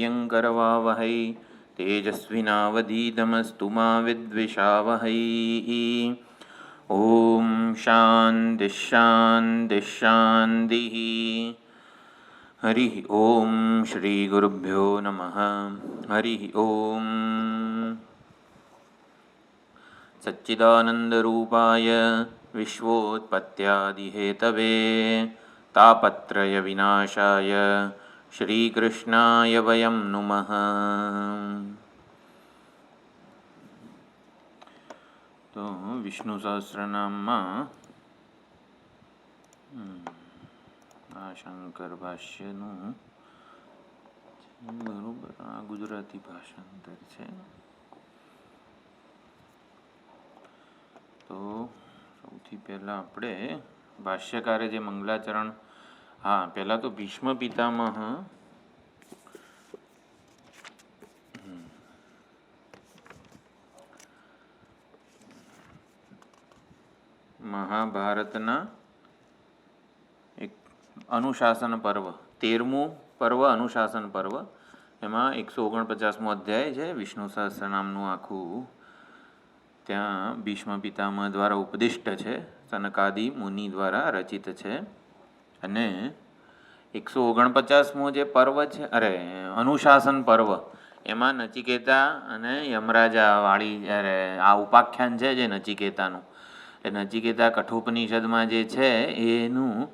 विद्युन्माधवमृततुल्यवेगं तेजस्विनावधीतमस्तु मा विद्विषावहै। ओम शांति शांति शांति। हरि ओम श्री गुरुभ्यो नमः। हरि ओम। सच्चिदानन्दरूपाय विश्वोत्पत्त्यादिहेतवे तापत्रय विनाशाय श्रीकृष्णाय वयं नुमः। तो विष्णु सहस्रनामમાં આ શંકર ભાષ્યનું બરોબર આ ગુજરાતી ભાષાંતર છે. તો સૌથી પહેલાં આપણે ભાષ્યકારે જે મંગલાચરણ પહેલાં તો ભીષ્મ પિતામહ મહાભારતના એક અનુશાસન પર્વ 13મું પર્વ અનુશાસન પર્વ એમાં 149મો અધ્યાય છે. વિષ્ણુ સહસ્રનામનું આખું ત્યાં ભીષ્મ પિતામહ દ્વારા ઉપદિષ્ટ છે, સનકાદિ મુનિ દ્વારા રચિત છે. અને 149મો જે પર્વ છે અનુશાસન પર્વ એમાં નચિકેતા અને યમરાજા વાળી આ ઉપાખ્યાન છે જે નચિકેતાનું એ નચિકેતા કઠોપનિષદમાં જે છે એનું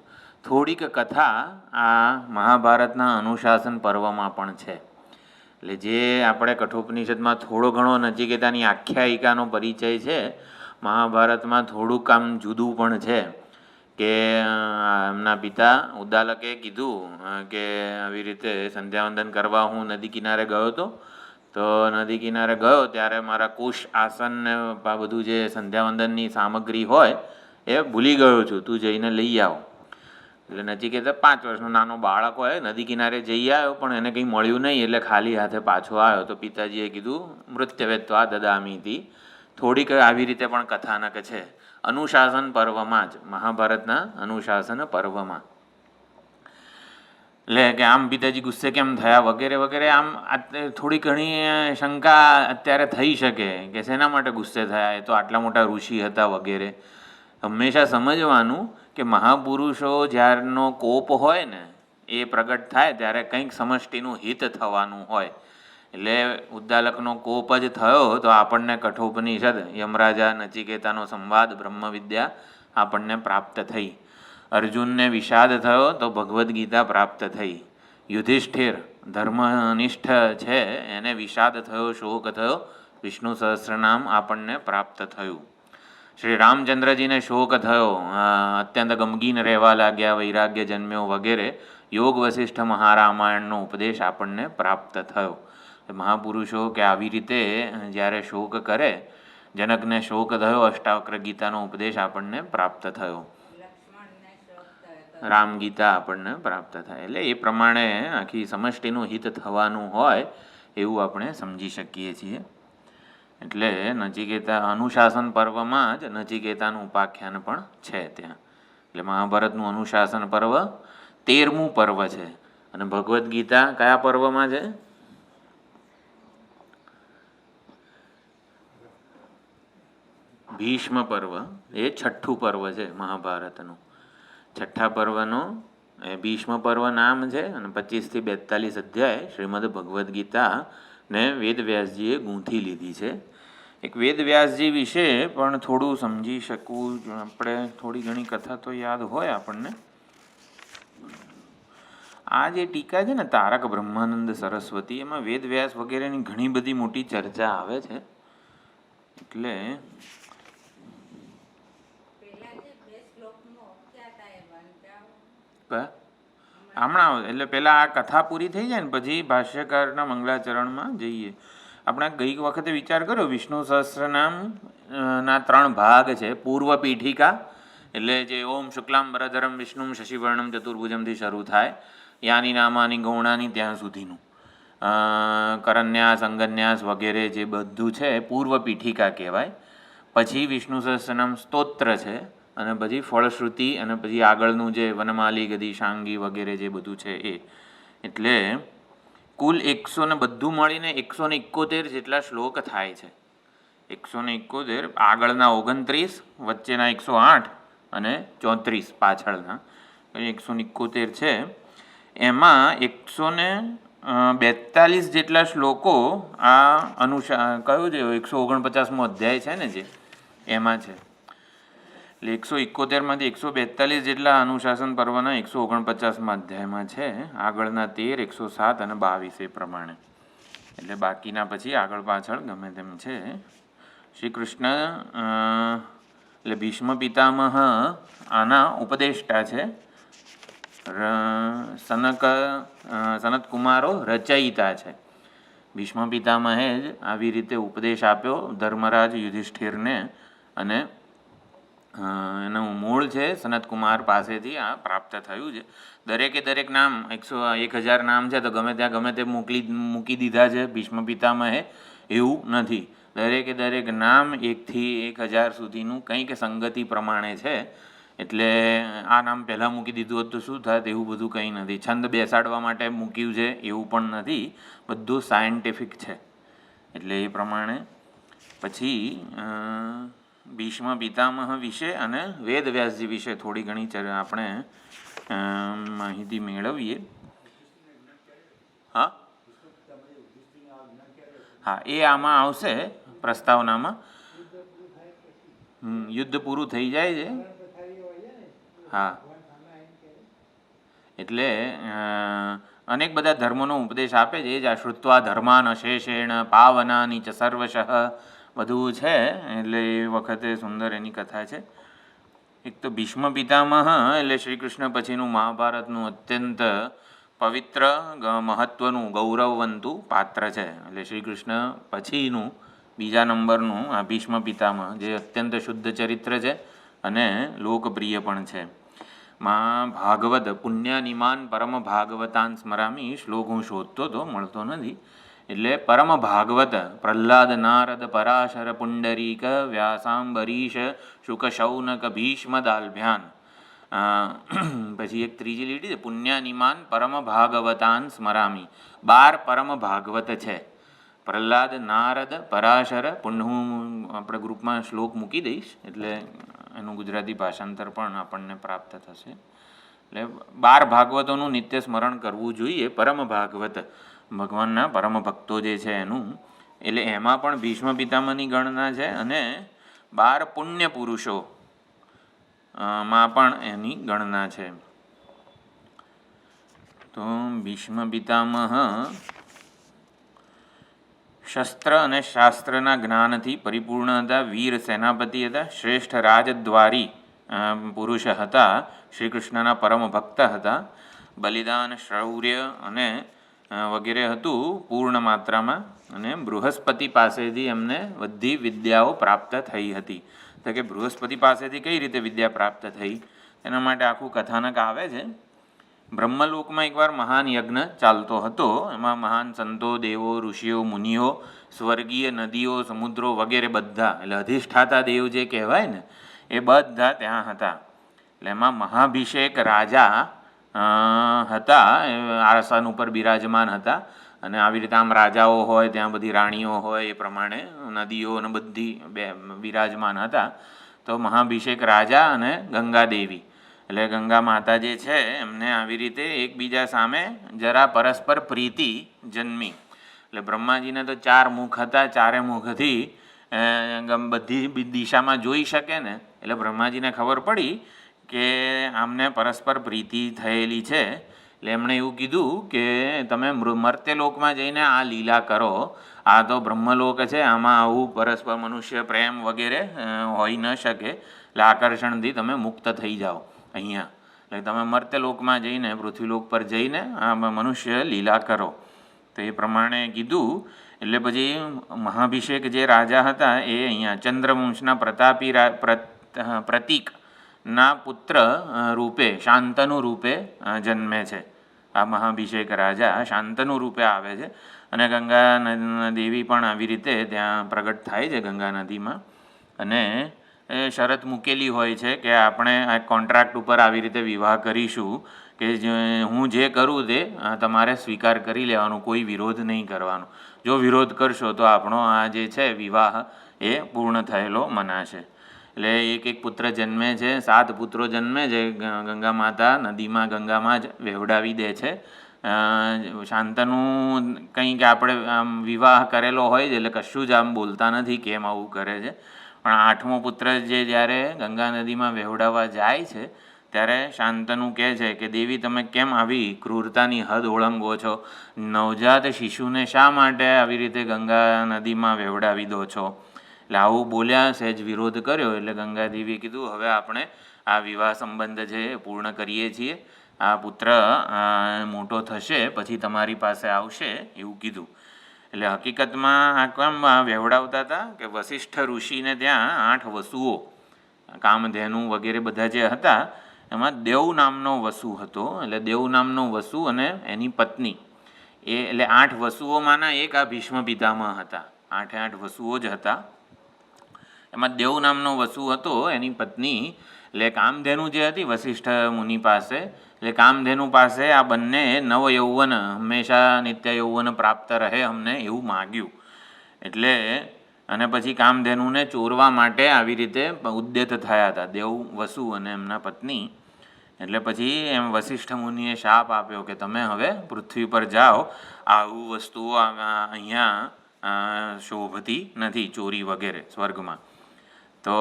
થોડીક કથા આ મહાભારતના અનુશાસન પર્વમાં પણ છે. એટલે જે આપણે કઠોપનિષદમાં થોડો ઘણો નચિકેતાની આખ્યાયિકાનો પરિચય છે, મહાભારતમાં થોડુંક આમ જુદું પણ છે. કે એમના પિતા ઉદ્દાલકે કીધું કે આવી રીતે સંધ્યાવંદન કરવા હું નદી કિનારે ગયો હતો, તો નદી કિનારે ગયો ત્યારે મારા કુશ આસન ને બધું જે સંધ્યાવંદનની સામગ્રી હોય એ ભૂલી ગયો છું, તું જઈને લઈ આવ. એટલે નચિકેતા 5 વર્ષનો નાનો બાળક હોય નદી કિનારે જઈ આવ્યો, પણ એને કંઈ મળ્યું નહીં એટલે ખાલી હાથે પાછો આવ્યો. તો પિતાજીએ કીધું મૃત્યવેત્વા દદામીતી. થોડીક આવી રીતે પણ કથાનક છે અનુશાસન પર્વમાં જ, મહાભારતના અનુશાસન પર્વમાં. એટલે કે આમ પિતાજી ગુસ્સે કેમ થયા વગેરે વગેરે આમ થોડી ઘણી શંકા અત્યારે થઈ શકે કે શેના માટે ગુસ્સે થયા, એ તો આટલા મોટા ઋષિ હતા વગેરે. હંમેશા સમજવાનું કે મહાપુરુષો જ્યારનો કોપ હોય ને એ પ્રગટ થાય ત્યારે કંઈક સમષ્ટિનું હિત થવાનું હોય. એટલે ઉદ્દાલકનો કોપ જ થયો તો આપણને કઠોપનિષદ યમરાજા નચિકેતાનો સંવાદ બ્રહ્મવિદ્યા આપણને પ્રાપ્ત થઈ. અર્જુનને વિષાદ થયો તો ભગવદ્ ગીતા પ્રાપ્ત થઈ. યુધિષ્ઠિર ધર્મનિષ્ઠ છે એને વિષાદ થયો, શોક થયો, વિષ્ણુ સહસ્રનામ આપણને પ્રાપ્ત થયું. શ્રી રામચંદ્રજીને શોક થયો, અત્યંત ગમગીન રહેવા લાગ્યા, વૈરાગ્ય જન્મ્યો વગેરે. યોગ વસિષ્ઠ મહારામાયણનો ઉપદેશ આપણને પ્રાપ્ત થયો. મહાપુરુષો કે આવી રીતે જ્યારે શોક કરે, જનકને શોક થયો, અષ્ટાવક્ર ગીતાનો ઉપદેશ આપણને પ્રાપ્ત થયો, રામ ગીતા આપણને પ્રાપ્ત થાય. એટલે એ પ્રમાણે આખી સમષ્ટિનું હિત થવાનું હોય એવું આપણે સમજી શકીએ છીએ. એટલે નચિકેતા અનુશાસન પર્વમાં જ નચિકેતાનું ઉપાખ્યાન પણ છે ત્યાં. એટલે મહાભારતનું અનુશાસન પર્વ 13મું પર્વ છે. અને ભગવદ્ ગીતા કયા પર્વમાં છે? ભીષ્મ પર્વ. એ 6ઠ્ઠું પર્વ છે મહાભારતનું. 6ઠ્ઠા પર્વનો એ ભીષ્મ પર્વ નામ છે. અને 25 થી 42 અધ્યાય શ્રીમદ ભગવદ્ ગીતા ને વેદવ્યાસજીએ ગૂંથી લીધી છે. એક વેદવ્યાસજી વિશે પણ થોડું સમજી શકવું આપણે, થોડી ઘણી કથા તો યાદ હોય આપણને. આ જે ટીકા છે ને તારક બ્રહ્માનંદ સરસ્વતી, એમાં વેદવ્યાસ વગેરેની ઘણી બધી મોટી ચર્ચા આવે છે. એટલે હમણાં એટલે પહેલાં આ કથા પૂરી થઈ જાય ને પછી ભાષ્યકારના મંગલાચરણમાં જઈએ. આપણે ગઈ વખતે વિચાર કર્યો વિષ્ણુ સહસ્રનામ ના 3 ભાગ છે. પૂર્વ પીઠિકા એટલે જે ઓમ શુક્લાંબરધરમ વિષ્ણુમ શશિવર્ણમ ચતુર્ભુજમથી શરૂ થાય, યાની નામાની ગૌણાની ત્યાં સુધીનું કરન્યાસ અંગન્યાસ વગેરે જે બધું છે પૂર્વ પીઠિકા કહેવાય. પછી વિષ્ણુ સહસ્રનામ સ્તોત્ર છે, અને પછી ફળશ્રુતિ, અને પછી આગળનું જે વનમાલી ગદી શાંગી વગેરે જે બધું છે એ. એટલે કુલ 100 ને બધું મળીને 171 જેટલા શ્લોક થાય છે. 171 આગળના 29, વચ્ચેના 108 અને 34 પાછળના 171 છે. એમાં 142 જેટલા શ્લોકો આ કયું છે 149મો અધ્યાય છે ને જે એમાં છે. એટલે 171માંથી 142 જેટલા અનુશાસન પર્વના 149મા અધ્યાયમાં છે. આગળના 13, 107 અને 22 એ પ્રમાણે. એટલે બાકીના પછી આગળ પાછળ ગમે તેમ છે. શ્રી કૃષ્ણ એટલે ભીષ્મ પિતામહ આના ઉપદેષ્ટા છે. સનત કુમારો રચયિતા છે. ભીષ્મ પિતામહે જ આવી રીતે ઉપદેશ આપ્યો ધર્મરાજ યુધિષ્ઠિરને અને એનું મૂળ છે સનતકુમાર પાસેથી આ પ્રાપ્ત થયું છે. દરેક નામ 1000 નામ છે તો ગમે ત્યાં ગમે તે મૂકી દીધા છે ભીષ્મ પિતામહે, એવું નથી. દરેક નામ 1થી 1000 સુધીનું કંઈક સંગતિ પ્રમાણે છે. એટલે આ નામ પહેલાં મૂકી દીધું હોત તો શું થાત એવું બધું કંઈ નથી. છંદ બેસાડવા માટે મૂક્યું છે એવું પણ નથી. બધું સાયન્ટિફિક છે. એટલે એ પ્રમાણે પછી ભીષ્મ પિતામહ વિશે અને વેદવ્યાસજી વિશે થોડી ઘણી આપણે માહિતી મેળવીએ. હા હા, એ આમાં આવશે પ્રસ્તાવનામાં. યુદ્ધ પૂરું થઈ જાય છે. હા, એટલે અનેક બધા ધર્મોનો ઉપદેશ આપે છે. એ જ આ શ્રુત્વા ધર્માન અશેષેણ પાવનાની ચ સર્વશઃ બધું છે. એટલે એ વખતે સુંદર એની કથા છે. એક તો ભીષ્મ પિતામહ એટલે શ્રી કૃષ્ણ પછીનું મહાભારતનું અત્યંત પવિત્ર મહત્ત્વનું ગૌરવવંતું પાત્ર છે. એટલે શ્રી કૃષ્ણ પછીનું બીજા નંબરનું આ ભીષ્મ પિતામહ જે અત્યંત શુદ્ધ ચરિત્ર છે અને લોકપ્રિય પણ છે. ભાગવત પુણ્યનિમાન પરમ ભાગવતાન સ્મરામી શ્લોક હું શોધતો તો મળતો નથી. એટલે પરમ ભાગવત પ્રહ્લાદ નારદ પરાશર પુંડરીક વ્યાસાંબરીશ શુક શૌનક ભીષ્મ દાલ્ભ્યાન. પછી એક ત્રીજી લીટી છે પુણ્યનિમાન પરમ ભાગવતાન સ્મરામી. 12 પરમ ભાગવત છે. પ્રહ્લાદ નારદ પરાશર હું આપણે ગ્રુપમાં શ્લોક મૂકી દઈશ એટલે એનું ગુજરાતી ભાષાંતર પણ આપણને પ્રાપ્ત થશે. એટલે 12 ભાગવતોનું નિત્ય સ્મરણ કરવું જોઈએ. પરમ ભાગવત ભગવાનના પરમ ભક્તો જે છે એનું. એટલે એમાં પણ ભીષ્મ પિતામહની ગણના છે અને 12 પુણ્ય પુરુષો માં પણ એની ગણના છે. તો ભીષ્મ પિતામહ શસ્ત્ર અને શાસ્ત્રના જ્ઞાનથી પરિપૂર્ણ હતા. વીર સેનાપતિ હતા. શ્રેષ્ઠ રાજદ્વારી પુરુષ હતા. શ્રી કૃષ્ણના પરમ ભક્ત હતા. બલિદાન શૌર્ય અને વગેરે હતું પૂર્ણ માત્રામાં. અને બૃહસ્પતિ પાસેથી એમને બધી વિદ્યાઓ પ્રાપ્ત થઈ હતી. તો કે બૃહસ્પતિ પાસેથી કઈ રીતે વિદ્યા પ્રાપ્ત થઈ એના માટે આખું કથાનક આવે છે. બ્રહ્મલોકમાં એકવાર મહાન યજ્ઞ ચાલતો હતો. એમાં મહાન સંતો, દેવો, ઋષિઓ, મુનિઓ, સ્વર્ગીય નદીઓ, સમુદ્રો વગેરે બધા એટલે અધિષ્ઠાતા દેવ જે કહેવાય ને એ બધા ત્યાં હતા. એટલે એમાં મહાભિષેક રાજા હતા. આસન ઉપર બિરાજમાન હતા. અને આવી રીતે આમ રાજાઓ હોય ત્યાં બધી રાણીઓ હોય એ પ્રમાણે નદીઓ અને બધી બિરાજમાન હતા. તો મહાભિષેક રાજા અને ગંગાદેવી એટલે ગંગા માતા જે છે એમને આવી રીતે એકબીજા સામે જરા પરસ્પર પ્રીતિ જન્મી. એટલે બ્રહ્માજીને તો 4 મુખ હતા. 4 મુખથી બધી દિશામાં જોઈ શકે ને. એટલે બ્રહ્માજીને ખબર પડી કે આમને પરસ્પર પ્રીતિ થયેલી છે. એટલે એમણે એવું કીધું કે તમે મર્ત્યલોકમાં જઈને આ લીલા કરો. આ તો બ્રહ્મલોક છે, આમાં આવું પરસ્પર મનુષ્ય પ્રેમ વગેરે હોઈ ન શકે. એટલે આકર્ષણથી તમે મુક્ત થઈ જાઓ અહીંયા. એટલે તમે મર્ત્યલોકમાં જઈને પૃથ્વીલોક પર જઈને આ મનુષ્ય લીલા કરો. તો એ પ્રમાણે કીધું. એટલે પછી મહાભિષેક જે રાજા હતા એ અહીંયા ચંદ્રવંશના પ્રતાપી પ્રતીકના પુત્ર રૂપે શાંતનુ રૂપે જન્મે છે. આ મહાભિષેક રાજા શાંતનુ રૂપે આવે છે. અને ગંગા દેવી પણ આવી રીતે ત્યાં પ્રગટ થાય છે ગંગા નદીમાં. અને એ શરત મૂકેલી હોય છે કે આપણે આ કોન્ટ્રાક્ટ ઉપર આવી રીતે વિવાહ કરીશું કે હું જે કરું તે તમારે સ્વીકાર કરી લેવાનો, કોઈ વિરોધ નહીં કરવાનો. જો વિરોધ કરશો તો આપણો આ જે છે વિવાહ એ પૂર્ણ થયેલો મનાશે. એટલે એક પુત્ર જન્મે છે, 7 પુત્રો જન્મે છે. ગંગા માતા નદીમાં ગંગામાં જ વહેવડાવી દે છે. શાંતનું કંઈક આપણે આમ વિવાહ કરેલો હોય છે એટલે કશું જ આમ બોલતા નથી કેમ આવું કરે છે. પણ 8મો પુત્ર જે જ્યારે ગંગા નદીમાં વહેવડાવવા જાય છે ત્યારે શાંતનુ કહે છે કે દેવી, તમે કેમ આવી ક્રૂરતાની હદ ઓળંગો છો? નવજાત શિશુને શા માટે આવી રીતે ગંગા નદીમાં વહેવડાવી દો છો? એટલે આવું બોલ્યા, સહેજ વિરોધ કર્યો એટલે ગંગાદેવીએ કીધું, હવે આપણે આ વિવાહ સંબંધ છે એ પૂર્ણ કરીએ છીએ. આ પુત્ર મોટો થશે પછી તમારી પાસે આવશે એવું કીધું. એટલે હકીકતમાં આ કેમ વહેવડાવતા હતા કે વસિષ્ઠ ઋષિને ત્યાં 8 વસુઓ, કામધેનુ વગેરે બધા જે હતા એમાં દેવ નામનો વસુ હતો. એટલે દેવ નામનો વસુ અને એની પત્ની એટલે 8 વસુઓમાંના એક આ ભીષ્મ પિતામહ હતા. 8 વસુઓ જ હતા. એમાં દેવ નામનો વસુ હતો, એની પત્ની એટલે કામધેનુ જે હતી વસિષ્ઠ મુનિ પાસે, એટલે કામધેનુ પાસે આ બંને નવ યૌવન, હંમેશા નિત્ય યૌવન પ્રાપ્ત રહે અમને એવું માગ્યું. એટલે અને પછી કામધેનુને ચોરવા માટે આવી રીતે ઉદ્યત થયા હતા દેવ વસુ અને એમના પત્ની. એટલે પછી એમ વસિષ્ઠ મુનિએ શાપ આપ્યો કે તમે હવે પૃથ્વી પર જાઓ, આવું વસ્તુઓ અહીંયા શોભતી નથી, ચોરી વગેરે સ્વર્ગમાં. તો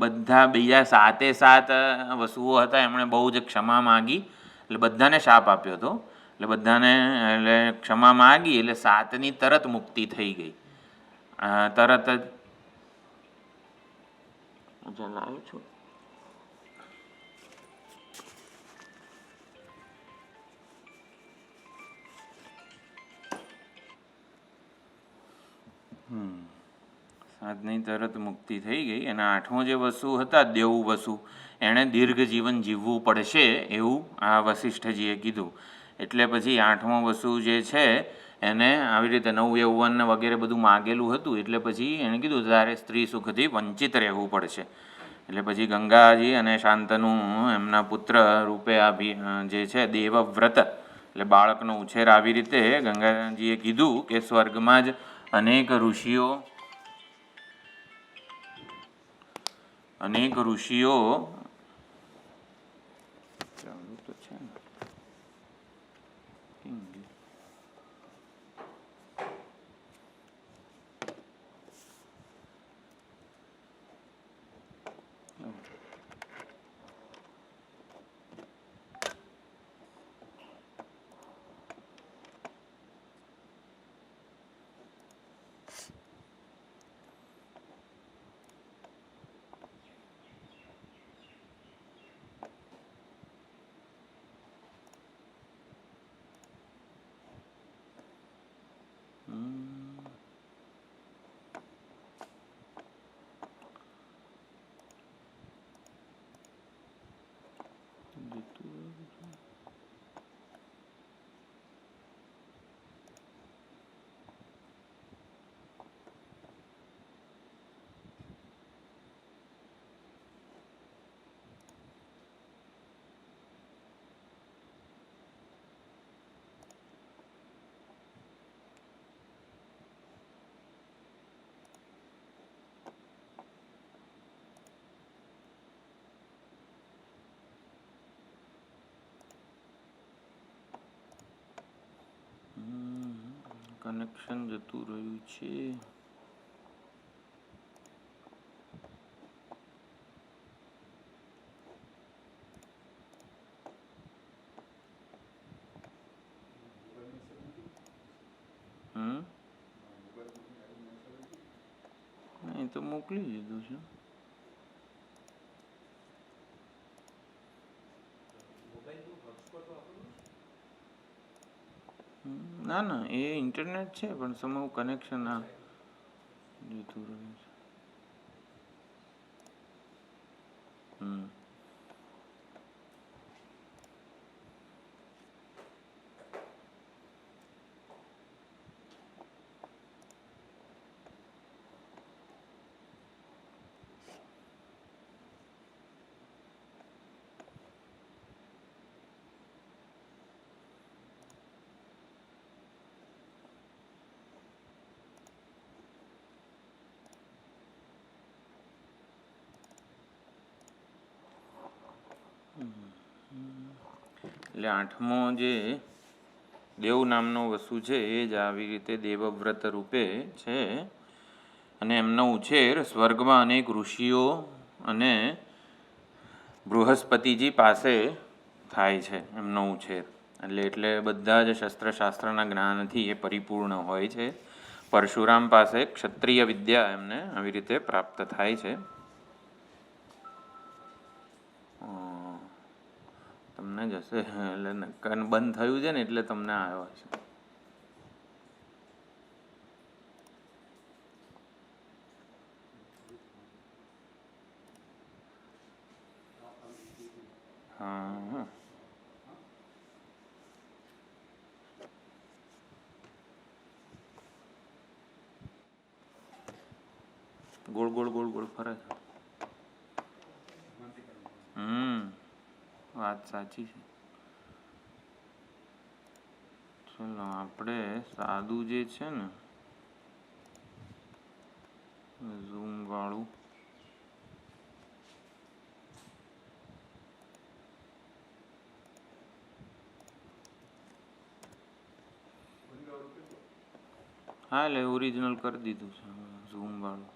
બધા બીજા 7 વસુઓ હતા એમણે બહુ જ ક્ષમા માગી, એટલે બધાને શાપ આપ્યો હતો. એટલે બધાને એટલે ક્ષમા માગી એટલે 7ની તરત મુક્તિ થઈ ગઈ. તરત જ લાવ્યો છું. સાતની તરત મુક્તિ થઈ ગઈ. અને 8મો જે વસુ હતા દેવ વસુ, એણે દીર્ઘ જીવન જીવવું પડશે એવું આ વસિષ્ઠજીએ કીધું. એટલે પછી 8મો વસુ જે છે એને આવી રીતે નવ યૌવન વગેરે બધું માગેલું હતું. એટલે પછી એણે કીધું તારે સ્ત્રી સુખથી વંચિત રહેવું પડશે. એટલે પછી ગંગાજી અને શાંતનુ એમના પુત્ર રૂપે આ જે છે દેવવ્રત એટલે બાળકનો ઉછેર આવી રીતે ગંગાજીએ કીધું કે સ્વર્ગમાં જ અનેક ઋષિઓ ચાલુ તો છે ને કનેક્શન જતું રહ્યું છે. એ તો મોકલી દીધું છે. ના ના, એ ઇન્ટરનેટ છે પણ સમૂહ કનેક્શન આ જતું રહ્યું છે. એટલે આઠમો જે દેવ નામનો વસુ છે એ જ આવી રીતે દેવવ્રત રૂપે છે અને એમનો ઉછેર સ્વર્ગમાં અનેક ઋષિઓ અને બૃહસ્પતિજી પાસે થાય છે એમનો ઉછેર. એટલે બધા જ શસ્ત્રશાસ્ત્રના જ્ઞાનથી એ પરિપૂર્ણ હોય છે. પરશુરામ પાસે ક્ષત્રિય વિદ્યા એમને આવી રીતે પ્રાપ્ત થાય છે. તમને જ હશે એટલે કન બંધ થયું છે ને એટલે તમને આવ્યો છે. હા ગોળ ગોળ ગોળ ગોળ ફરે છે. વાત સાચી છે. ચલો આપણે સાદું જે છે ને ઝૂમ વાળું હા એટલે ઓરિજિનલ કરી દીધું છે ઝૂમ વાળું.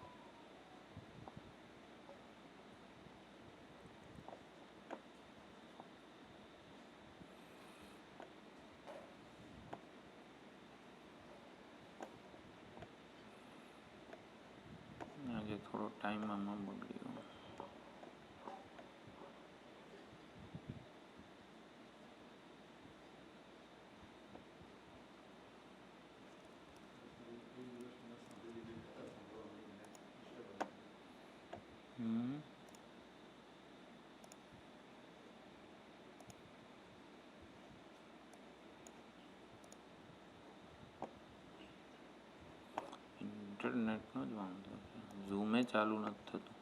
આજે થોડો ટાઈમ આમાં બગડ્યો. ઇન્ટરનેટનો જ વાંધો છે. ઝૂમે ચાલુ નથી થતું.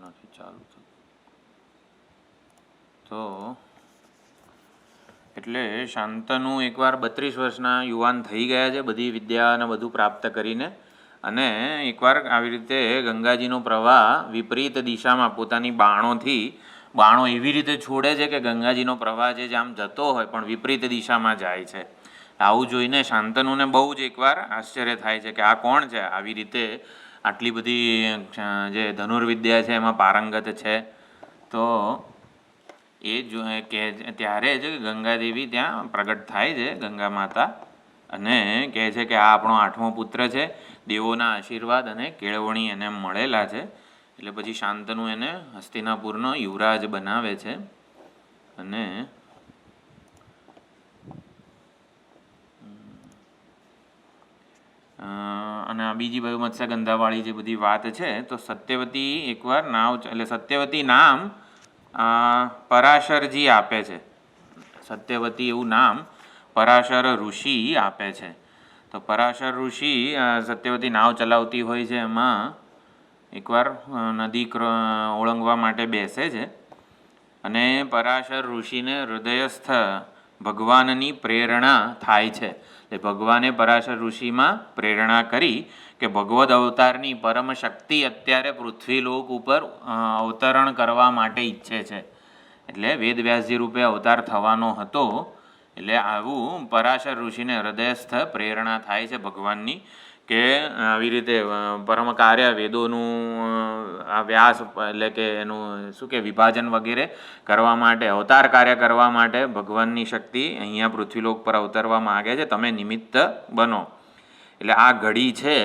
નથી ચાલુ થતું. તો એટલે શાંતનુ એકવાર 32 વર્ષના યુવાન થઈ ગયા છે બધી વિદ્યા અને બધું પ્રાપ્ત કરીને. અને એકવાર આવી રીતે ગંગાજીનો પ્રવાહ વિપરીત દિશામાં પોતાની બાણો એવી રીતે છોડે છે કે ગંગાજીનો પ્રવાહ જે આમ જતો હોય પણ વિપરીત દિશામાં જાય છે. આવું જોઈને શાંતનુને બહુ જ એકવાર આશ્ચર્ય થાય છે કે આ કોણ છે આવી રીતે આટલી બધી જે ધનુર્વિદ્યા છે એમાં પારંગત છે. તો એ જો કે ત્યારે જ ગંગાદેવી ત્યાં પ્રગટ થાય છે ગંગા માતા અને કહે છે કે આ આપણો 8મો પુત્ર છે. દેવોના આશીર્વાદ અને કેળવણી એને મળેલા છે. એટલે પછી શાંતનુ એને હસ્તિનાપુરનો યુવરાજ બનાવે છે. અને આ બીજી બાજુ મત્સ્યગંધાવાળી જે બધી વાત છે તો સત્યવતી એકવાર નાવ એટલે સત્યવતી નામ પરાશરજી આપે છે. સત્યવતી એવું નામ પરાશર ઋષિ આપે છે. તો પરાશર ઋષિ સત્યવતી નાવ ચલાવતી હોય છે એમાં એકવાર નદી ઓળંગવા માટે બેસે છે અને પરાશર ઋષિને હૃદયસ્થ ભગવાનની પ્રેરણા થાય છે. એટલે ભગવાને પરાશર ઋષિમાં પ્રેરણા કરી કે ભગવદ અવતારની પરમ શક્તિ અત્યારે પૃથ્વીલોક ઉપર અવતરણ કરવા માટે ઈચ્છે છે. એટલે વેદવ્યાસજી રૂપે અવતાર થવાનો હતો. એટલે આવું પરાશર ઋષિને હૃદયસ્થ પ્રેરણા થાય છે ભગવાનની કે આવી રીતે પરમ કાર્ય વેદોનું આ વ્યાસ એટલે કે એનું શું કે વિભાજન વગેરે કરવા માટે અવતાર કાર્ય કરવા માટે ભગવાનની શક્તિ અહીંયા પૃથ્વીલોક પર અવતરવા માગે છે. તમે નિમિત્ત બનો. એટલે આ ઘડી છે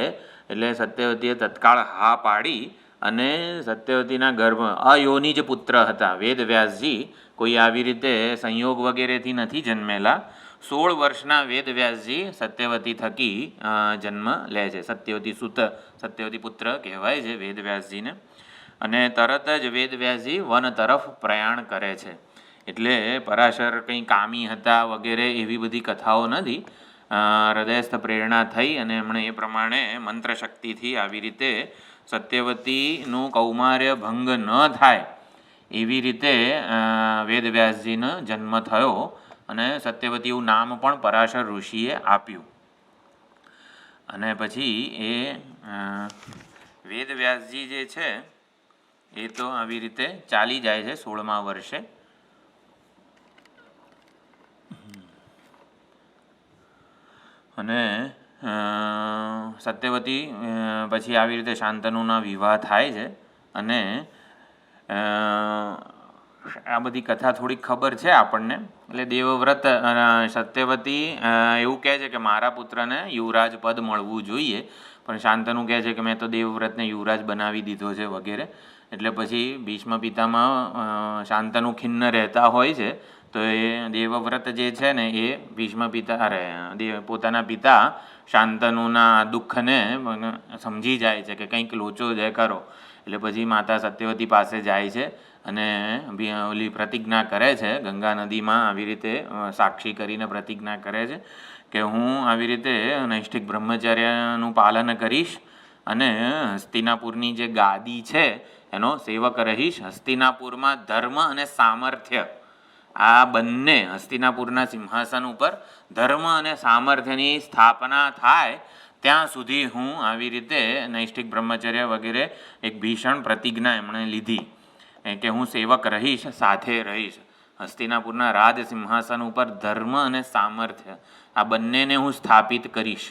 એટલે સત્યવતીએ તત્કાળ હા પાડી અને સત્યવતીના ગર્ભ અયોનિજ પુત્ર હતા વેદવ્યાસજી. કોઈ આવી રીતે સંયોગ વગેરેથી નથી જન્મેલા. 16 વર્ષના વેદવ્યાસજી સત્યવતી થકી જન્મ લે છે. સત્યવતી સુત, સત્યવતી પુત્ર કહેવાય છે વેદવ્યાસજીને. અને તરત જ વેદવ્યાસજી વન તરફ પ્રયાણ કરે છે. એટલે પરાશર કંઈ કામી હતા વગેરે એવી બધી કથાઓ નથી. હૃદયસ્થ પ્રેરણા થઈ અને એમણે એ પ્રમાણે મંત્રશક્તિથી આવી રીતે સત્યવતીનું કૌમાર્ય ભંગ ન થાય એવી રીતે વેદવ્યાસજીનો જન્મ થયો. અને સત્યવતી એવું નામ પણ પરાશર ઋષિએ આપ્યું. અને પછી એ વેદવ્યાસજી જે છે એ તો આવી રીતે ચાલી જાય છે 16મા વર્ષે. અને સત્યવતી પછી આવી રીતે શાંતનુના વિવાહ થાય છે. અને આ બધી કથા થોડીક ખબર છે આપણને. એટલે દેવવ્રત સત્યવતી એવું કહે છે કે મારા પુત્રને યુવરાજ પદ મળવું જોઈએ, પણ શાંતનુ કહે છે કે મેં તો દેવવ્રતને યુવરાજ બનાવી દીધો છે વગેરે. એટલે પછી ભીષ્મ પિતામાં શાંતનુ ખિન્ન રહેતા હોય છે. તો એ દેવવ્રત જે છે ને એ ભીષ્મ પિતા પોતાના પિતા શાંતનુના દુઃખને સમજી જાય છે કે કંઈક લોચો જ કરો. એટલે પછી માતા સત્યવતી પાસે જાય છે અને ઓલી પ્રતિજ્ઞા કરે છે. ગંગા નદીમાં આવી રીતે સાક્ષી કરીને પ્રતિજ્ઞા કરે છે કે હું આવી રીતે નૈષ્ઠિક બ્રહ્મચર્યનું પાલન કરીશ અને હસ્તિનાપુરની જે ગાદી છે એનો સેવક રહીશ. હસ્તિનાપુરમાં ધર્મ અને સામર્થ્ય આ બંને, હસ્તિનાપુરના સિંહાસન ઉપર ધર્મ અને સામર્થ્યની સ્થાપના થાય ત્યાં સુધી હું આવી રીતે નૈષ્ઠિક બ્રહ્મચર્ય વગેરે એક ભીષણ પ્રતિજ્ઞા એમણે લીધી કે હું સેવક રહીશ, સાથે રહીશ. હસ્તિનાપુરના રાજ સિંહાસન ઉપર ધર્મ અને સામર્થ્ય આ બંનેને હું સ્થાપિત કરીશ.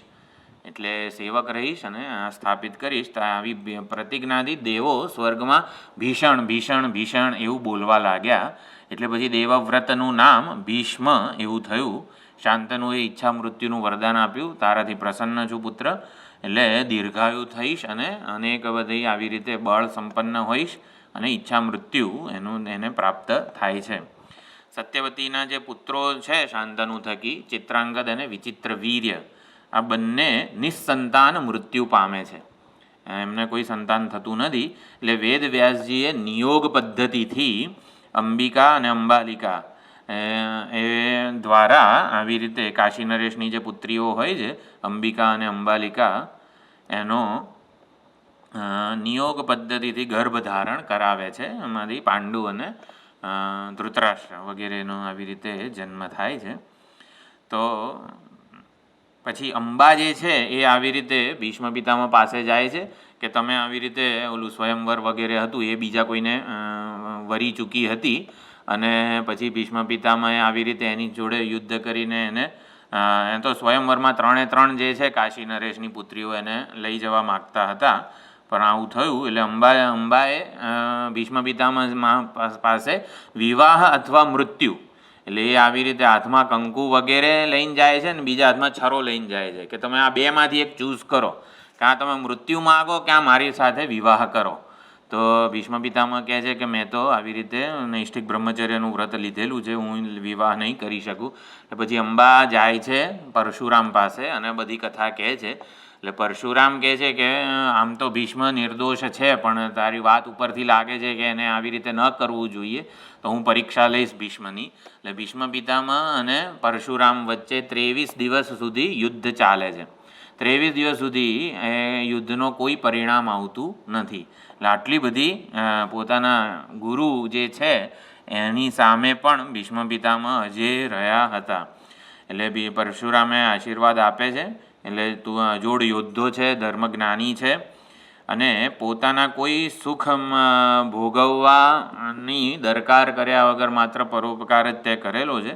એટલે સેવક રહીશ અને સ્થાપિત કરીશ. તો આવી પ્રતિજ્ઞાથી દેવો સ્વર્ગમાં ભીષણ ભીષણ ભીષણ એવું બોલવા લાગ્યા. એટલે પછી દેવવ્રતનું નામ ભીષ્મ એવું થયું. શાંતનુએ ઈચ્છા મૃત્યુનું વરદાન આપ્યું, તારાથી પ્રસન્ન છું પુત્ર, એટલે દીર્ઘાયુ થઈશ અને અનેક બધી આવી રીતે બળ સંપન્ન હોઈશ અને ઈચ્છા મૃત્યુ એને પ્રાપ્ત થાય છે. સત્યવતીના જે પુત્રો છે શાંતનુ થકી, ચિત્રાંગદ અને વિચિત્ર વીર્ય, આ બંને નિસ્સંતાન મૃત્યુ પામે છે. એમને કોઈ સંતાન થતું નથી. એટલે વેદવ્યાસજીએ નિયોગ પદ્ધતિથી અંબિકા અને અંબાલિકા એ દ્વારા આવી રીતે કાશી નરેશની જે પુત્રીઓ હોય છે અંબિકા અને અંબાલિકા, એનો નિયોગ પદ્ધતિથી ગર્ભધારણ કરાવે છે. એમાંથી પાંડુ અને ધૃતરાષ્ટ્ર વગેરેનો આવી રીતે જન્મ થાય છે. તો પછી અંબા જે છે એ આવી રીતે ભીષ્મ પિતામહ પાસે જાય છે કે તમે આવી રીતે ઓલું સ્વયંવર વગેરે હતું એ બીજા કોઈને વરી ચૂકી હતી અને પછી ભીષ્મ પિતામહે આવી રીતે એની જોડે યુદ્ધ કરીને એને તો સ્વયંવરમાં 3 જે છે કાશી નરેશની પુત્રીઓ એને લઈ જવા માગતા હતા. પણ આવું થયું એટલે અંબાએ ભીષ્મ પિતામહ પાસે વિવાહ અથવા મૃત્યુ, એટલે એ આવી રીતે હાથમાં કંકુ વગેરે લઈને જાય છે ને બીજા હાથમાં છરો લઈને જાય છે કે તમે આ બેમાંથી એક ચૂઝ કરો, કાં તમે મૃત્યુ માગો ક્યાં મારી સાથે વિવાહ કરો. તો ભીષ્મ પિતામહ કહે છે કે મેં તો આવી રીતે નૈષ્ઠિક બ્રહ્મચર્યનું વ્રત લીધેલું છે, હું વિવાહ નહીં કરી શકું. એટલે પછી અંબા જાય છે પરશુરામ પાસે અને બધી કથા કહે છે. એટલે પરશુરામ કહે છે કે આમ તો ભીષ્મ નિર્દોષ છે પણ તારી વાત ઉપરથી લાગે છે કે એને આવી રીતે ન કરવું જોઈએ, તો હું પરીક્ષા લઈશ ભીષ્મની. એટલે ભીષ્મ પિતામહ અને પરશુરામ વચ્ચે 23 દિવસ સુધી યુદ્ધ ચાલે છે. 23 દિવસ સુધી એ યુદ્ધનો કોઈ પરિણામ આવતું નથી. એટલે આટલી બધી પોતાના ગુરુ જે છે એની સામે પણ ભીષ્મ පිતામહ અજેય રહ્યા હતા. એટલે પરશુરામે આશીર્વાદ આપે છે. એટલે તું અજોડ યોદ્ધો છે, ધર્મજ્ઞાની છે અને પોતાના કોઈ સુખ ભોગવવાની દરકાર કર્યા વગર માત્ર પરોપકાર જ તે કરેલો છે.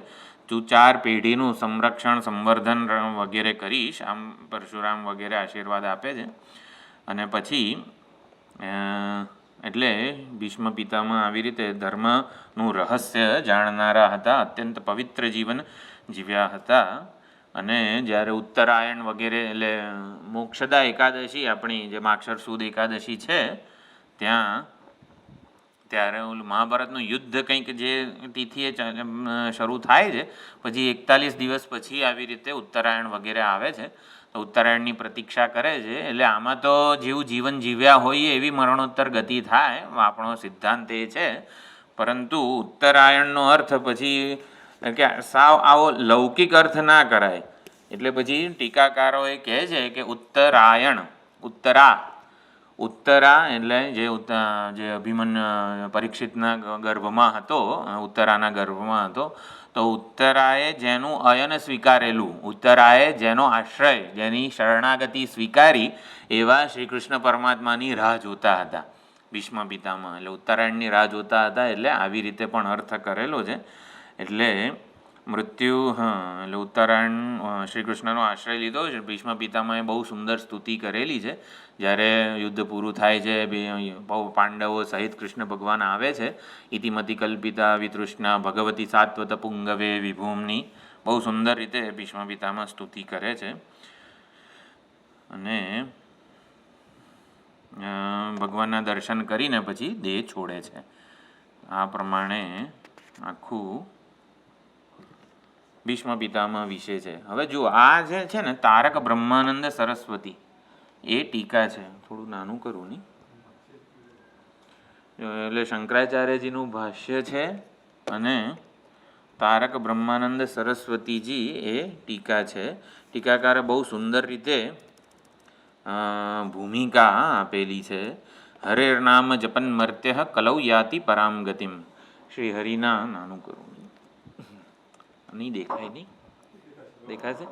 તું 4 પેઢીનું સંરક્ષણ સંવર્ધન વગેરે કરીશ, આમ પરશુરામ વગેરે આશીર્વાદ આપે છે. અને પછી એટલે ભીષ્મ પિતામહ આવી રીતે ધર્મનું રહસ્ય જાણનારા હતા, અત્યંત પવિત્ર જીવન જીવ્યા હતા. અને જ્યારે ઉત્તરાયણ વગેરે એટલે મોક્ષદા એકાદશી આપણી જે માક્ષર સુદ એકાદશી છે ત્યાં ત્યારે ઓલું મહાભારતનું યુદ્ધ કંઈક જે તિથિએ શરૂ થાય છે, પછી 41 દિવસ પછી આવી રીતે ઉત્તરાયણ વગેરે આવે છે. તો ઉત્તરાયણની પ્રતીક્ષા કરે છે. એટલે આમાં તો જેવું જીવન જીવ્યા હોઈએ એવી મરણોત્તર ગતિ થાય, આપણો સિદ્ધાંત એ છે. પરંતુ ઉત્તરાયણનો અર્થ પછી કે સાવ આવો લૌકિક અર્થ ના કરાય. એટલે પછી ટીકાકારો એ કહે છે કે ઉત્તરાયણ, ઉત્તરા એટલે જે અભિમન્યુ પરીક્ષિતના ગર્ભમાં હતો, ઉત્તરાના ગર્ભમાં હતો, તો ઉત્તરાએ જેનું અયન સ્વીકારેલું, ઉત્તરાએ જેનો આશ્રય, જેની શરણાગતિ સ્વીકારી એવા શ્રી કૃષ્ણ પરમાત્માની રાહ જોતા હતા ભીષ્મ પિતામહ. એટલે ઉત્તરાયણની રાહ જોતા હતા, એટલે આવી રીતે પણ અર્થ કરેલો છે. એટલે મૃત્યુ, એટલે ઉત્તરાયણ શ્રી કૃષ્ણનો આશ્રય લીધો છે. ભીષ્મ પિતામહે બહુ સુંદર સ્તુતિ કરેલી છે. જ્યારે યુદ્ધ પૂરું થાય છે, પાંડવો સહિત કૃષ્ણ ભગવાન આવે છે, ઇતિમતિ કલ્પિતા વિતૃષ્ણા ભગવતી સાત્વત પુંગવે વિભૂમની બહુ સુંદર રીતે ભીષ્મ પિતામહ સ્તુતિ કરે છે. અને ભગવાનના દર્શન કરીને પછી દેહ છોડે છે. આ પ્રમાણે આખું ભીષ્મ પિતામહ વિશે છે. હવે જુઓ, આ જે છે ને તારક બ્રહ્માનંદ સરસ્વતી એ ટીકા છે. થોડું નાનું કરું નહીં, એટલે શંકરાચાર્યજીનું ભાષ્ય છે અને તારક બ્રહ્માનંદ સરસ્વતીજી એ ટીકા છે. ટીકાકારે બહુ સુંદર રીતે ભૂમિકા આપેલી છે. હરેર નામ જપન મર્ત્ય કલૌ યાતિ પરામ ગતિમ. શ્રી હરિના, નાનું કરું નહીં દેખાય, નહીં દેખાશે,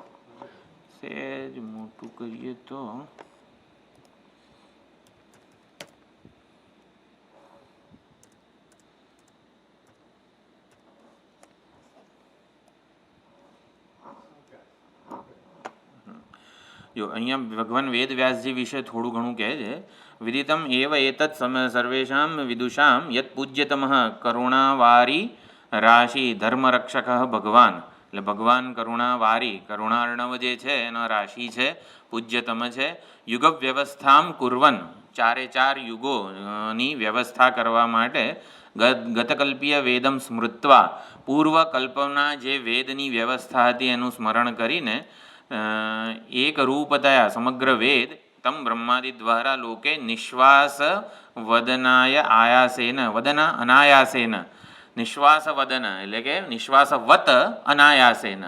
સહેજ મોટું કરીએ તો જો અહીંયા ભગવાન વેદ વ્યાસજી વિશે થોડું ઘણું કહે છે. વિદિતમ એવ એતत् સર્વેષાં વિદુષાં યત પૂજ્યતમઃ કરુણાવારી રાશિ ધર્મરક્ષક ભગવાન. એટલે ભગવાન કરુણાવારી, કરુણાર્ણવ જે છે એનો રાશિ છે, પૂજ્યતમ છે. યુગ વ્યવસ્થામ કુર્વન, ચારે ચાર યુગોની વ્યવસ્થા કરવા માટે ગતકલ્પીય વેદમ સ્મૃત્વા, પૂર્વકલ્પના જે વેદની વ્યવસ્થા હતી એનું સ્મરણ કરીને એક રૂપતયા સમગ્ર વેદ તમ બ્રહ્માદિ દ્વારા લોકે નિશ્વાસ વદનાય આયાસેન, વદના અનાયાસેન, નિશ્વાસ વદન એટલે કે નિશ્વાસવત અનાયાસેન.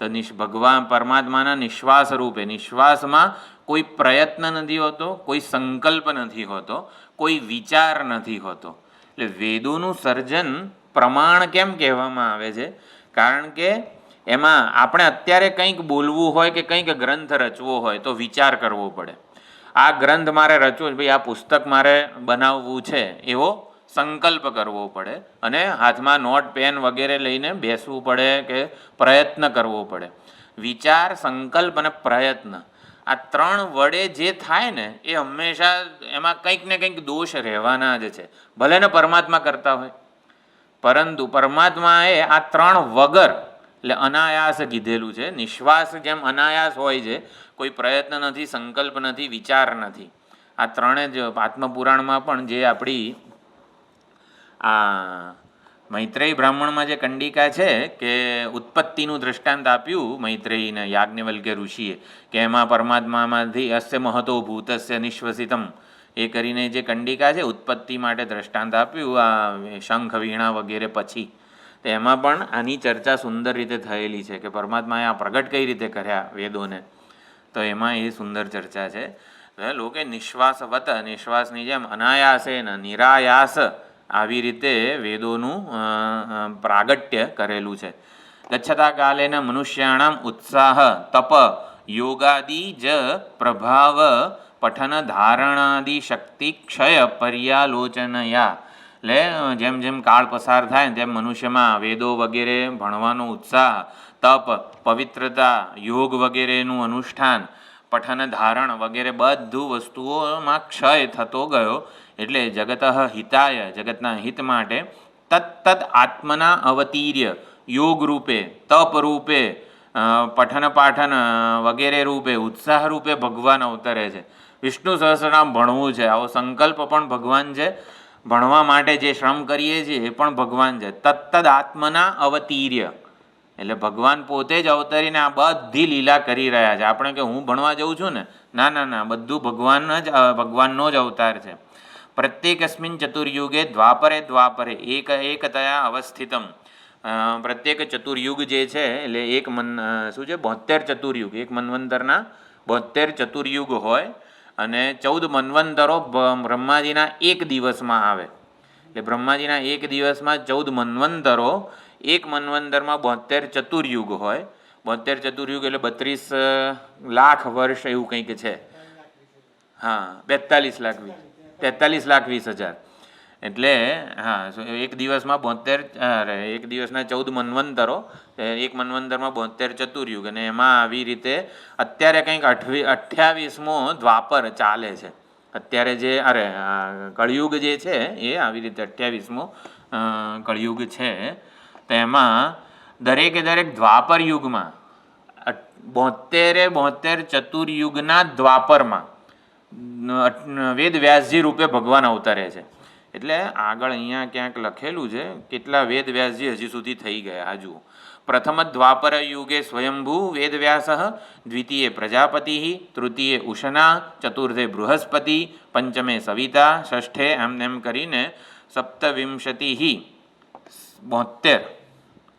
તો ભગવાન પરમાત્માના નિશ્વાસ રૂપે, નિશ્વાસમાં કોઈ પ્રયત્ન નથી હોતો, કોઈ સંકલ્પ નથી હોતો, કોઈ વિચાર નથી હોતો. એટલે વેદોનું સર્જન પ્રમાણ કેમ કહેવામાં આવે છે? કારણ કે એમાં આપણે અત્યારે કંઈક બોલવું હોય કે કંઈક ગ્રંથ રચવો હોય તો વિચાર કરવો પડે. આ ગ્રંથ મારે રચવો છે, ભાઈ આ પુસ્તક મારે બનાવવું છે, એવો સંકલ્પ કરવો પડે અને હાથમાં નોટ પેન વગેરે લઈને બેસવું પડે કે પ્રયત્ન કરવો પડે. વિચાર, સંકલ્પ અને પ્રયત્ન, આ ત્રણ વડે જે થાય ને એ હંમેશા એમાં કંઈક ને કંઈક દોષ રહેવાના જ છે, ભલે ને પરમાત્મા કરતા હોય. પરંતુ પરમાત્માએ આ ત્રણ વગર, એટલે અનાયાસ કીધેલું છે. નિશ્વાસ જેમ અનાયાસ હોય છે, કોઈ પ્રયત્ન નથી, સંકલ્પ નથી, વિચાર નથી. આ ત્રણે જ આત્મપુરાણમાં પણ જે આપણી આ મૈત્રેયી બ્રાહ્મણમાં જે કંડિકા છે કે ઉત્પત્તિનું દૃષ્ટાંત આપ્યું મૈત્રેયીને યાજ્ઞવલ્ક્ય ઋષિએ, કે એમાં પરમાત્મામાંથી અસ્ય મહતો ભૂતસ્ય નિશ્વસિતમ, એ કરીને જે કંડિકા છે ઉત્પત્તિ માટે દૃષ્ટાંત આપ્યું આ શંખ વીણા વગેરે પછી. તો એમાં પણ આની ચર્ચા સુંદર રીતે થયેલી છે કે પરમાત્માએ આ પ્રગટ કઈ રીતે કર્યા વેદોને. તો એમાં એ સુંદર ચર્ચા છે. લોકે નિશ્વાસવત, નિશ્વાસની જેમ અનાયાસે નિરાયાસ આવી રીતે વેદોનું પ્રાગટ્ય કરેલું છે. ગચ્છતા કાલેન મનુષ્યાણામ ઉત્સાહ તપ યોગાદિ જ પ્રભાવ પઠન ધારણાદિ શક્તિ ક્ષય પર્યાલોચનયા. એટલે જેમ જેમ કાળ પસાર થાય તેમ મનુષ્યમાં વેદો વગેરે ભણવાનો ઉત્સાહ, તપ, પવિત્રતા, યોગ વગેરેનું અનુષ્ઠાન, પઠન ધારણ વગેરે બધું વસ્તુઓમાં ક્ષય થતો ગયો. એટલે જગત હિતાય, જગતના હિત માટે તત્તદ આત્મના અવતીર્ય, યોગ રૂપે, તપ રૂપે, પઠન પાઠન વગેરે રૂપે, ઉત્સાહ રૂપે ભગવાન અવતરે છે. વિષ્ણુ સહસ્રનામ ભણવું છે, આવો સંકલ્પ પણ ભગવાન છે. ભણવા માટે જે શ્રમ કરીએ છીએ એ પણ ભગવાન છે. તત્તદ આત્મના અવતીર્ય, એટલે ભગવાન પોતે જ અવતરીને આ બધી લીલા કરી રહ્યા છે. આપણે કે હું ભણવા જઉં છું ને, ના ના ના, બધું ભગવાનનો જ અવતાર છે. પ્રત્યેકસ્મિન ચતુર્યુગે દ્વાપરે દ્વાપરે એકતયા અવસ્થિતમ, પ્રત્યેક ચતુર્યુગ જે છે એટલે એક શું છે 72 ચતુર્યુગ, એક મન્વંતરના 72 ચતુર્યુગ હોય અને 14 મન્વંતરો બ્રહ્માજીના એક દિવસમાં આવે. એટલે બ્રહ્માજીના એક દિવસમાં 14 મન્વંતરો, એક મન્વંતરમાં 72 ચતુર્યુગ હોય. 72 ચતુર્યુગ એટલે 32 લાખ વર્ષ એવું કંઈક છે. હા, 43 લાખ 20 હજાર. એટલે હા, એક દિવસમાં 72, એક દિવસના 14 મન્વંતરો, એક મન્વંતરમાં 72 ચતુર્યુગ, અને એમાં આવી રીતે અત્યારે કંઈક 28મો દ્વાપર ચાલે છે. અત્યારે જે કળિયુગ જે છે એ આવી રીતે 28મો કળિયુગ છે. તો એમાં દરેક દ્વાપર યુગમાં 72 ચતુર્યુગના દ્વાપરમાં વેદ વ્યાસજી રૂપે ભગવાન અવતરે છે. એટલે આગળ અહીંયા ક્યાંક લખેલું છે કેટલા વેદ વ્યાસજી હજી સુધી થઈ ગયા. જુઓ, પ્રથમ દ્વાપર યુગે સ્વયંભૂ વેદવ્યાસ, દ્વિતીય પ્રજાપતિ, તૃતીય ઉશના, ચતુર્થે બૃહસ્પતિ, પંચમે સવિતા, ષષ્ઠે એમ કરીને 27 72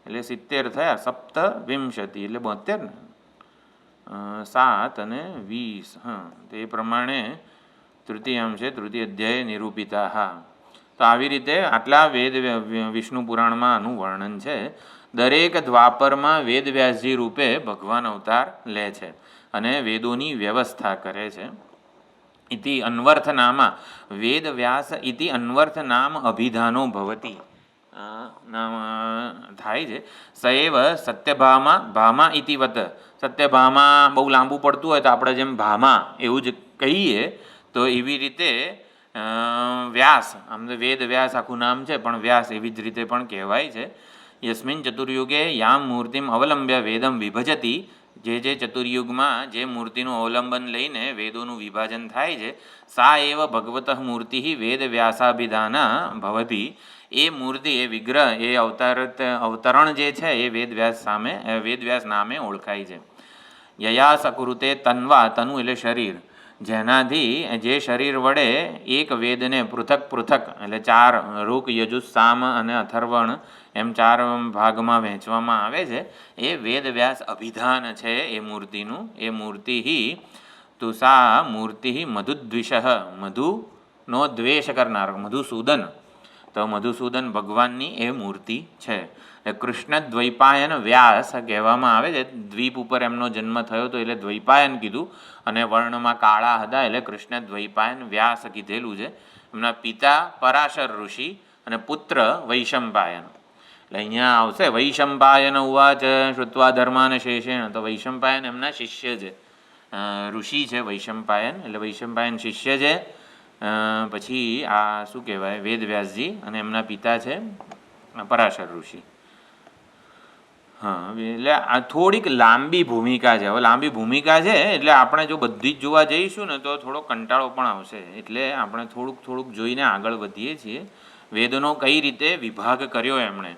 એટલે 70 થયા. 27 એટલે 72 ને 7 અને 20, હા, તો એ પ્રમાણે તૃતીયાંશે તૃતીય અધ્યાય નિરૂપિતા. હા, તો આવી રીતે આટલા વેદ વિષ્ણુ પુરાણમાં આનું વર્ણન છે. દરેક દ્વાપરમાં વેદવ્યાસજી રૂપે ભગવાન અવતાર લે છે અને વેદોની વ્યવસ્થા કરે છે. ઇતિ અન્વર્થ નામા વેદવ્યાસ ઇતિ અન્વર્થ નામ અભિધાનો ભવતી નામ થાય છે. સએવ સત્યભામા ઇતિવત, સત્યભામા બહુ લાંબુ પડતું હોય તો આપણે જેમ ભામા એવું જ કહીએ, તો એવી રીતે વ્યાસ, આમ તો વેદ વ્યાસ આખું નામ છે પણ વ્યાસ એવી જ રીતે પણ કહેવાય છે. યસ્મિન ચતુર્યુગે યામ મૂર્તિમ અવલંબ્ય વેદમ વિભજતી, જે ચતુર્યુગમાં જે મૂર્તિનું અવલંબન લઈને વેદોનું વિભાજન થાય છે, સા એવ ભગવત મૂર્તિ વેદ વ્યાસાભિધાના ભવતી, એ મૂર્તિ, એ વિગ્રહ, એ અવતરણ જે છે એ વેદવ્યાસ નામે ઓળખાય છે. યયા સકૃતે તન્વા, તનુ એટલે શરીર, જેનાથી જે શરીર વડે એક વેદને પૃથક એટલે 4 ઋક, યજુસ, સામ અને અથર્વણ એમ 4 ભાગમાં વહેંચવામાં આવે છે. એ વેદવ્યાસ અભિધાન છે એ મૂર્તિનું. એ મૂર્તિ તુસા મૂર્તિ મધુદ્વિષ, મધુનો દ્વેષ કરનાર મધુસૂદન, તો મધુસૂદન ભગવાનની એ મૂર્તિ છે. કૃષ્ણ દ્વૈપાયન વ્યાસ કહેવામાં આવે છે. દ્વીપ ઉપર એમનો જન્મ થયો હતો એટલે દ્વૈપાયન કીધું, અને વર્ણમાં કાળા હતા એટલે કૃષ્ણ દ્વૈપાયન વ્યાસ કીધેલું છે. એમના પિતા પરાશર ઋષિ અને પુત્ર વૈશંપાયન. એટલે અહીંયા આવશે વૈશંપાયન ઉવાચ શ્રુત્વા ધર્માન શેષેણ, તો વૈશંપાયન એમના શિષ્ય છે, ઋષિ છે વૈશંપાયન, એટલે વૈશંપાયન શિષ્ય છે. પછી આ શું કહેવાય વેદવ્યાસજી, અને એમના પિતા છે પરાશર ઋષિ. હા, એટલે આ થોડીક લાંબી ભૂમિકા છે. હવે લાંબી ભૂમિકા છે એટલે આપણે જો બધી જ જોવા જઈશું ને તો થોડો કંટાળો પણ આવશે. એટલે આપણે થોડુંક જોઈને આગળ વધીએ છીએ. વેદનો કઈ રીતે વિભાગ કર્યો એમણે.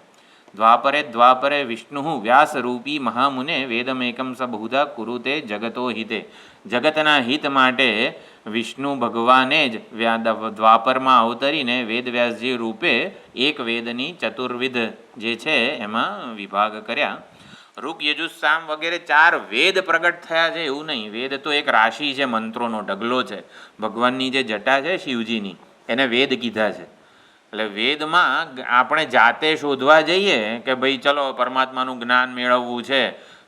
દ્વાપરે વિષ્ણુ વ્યાસરૂપી મહામુને વેદમેકમ સ બહુધા કુરુતે જગતો હિતે, જગતના હિત માટે વિષ્ણુ ભગવાને જ દ્વાપરમાં અવતરીને વેદવ્યાસજી રૂપે એક વેદની ચતુર્વિધ જે છે એમાં વિભાગ કર્યા. ઋક, યજુસ, સામ વગેરે 4 વેદ પ્રગટ થયા છે એવું નહીં. વેદ તો એક રાશિ છે, મંત્રોનો ઢગલો છે. ભગવાનની જે જટા છે શિવજીની, એને વેદ કીધા છે. એટલે વેદમાં આપણે જાતે શોધવા જઈએ કે ભાઈ ચલો પરમાત્માનું જ્ઞાન મેળવવું છે,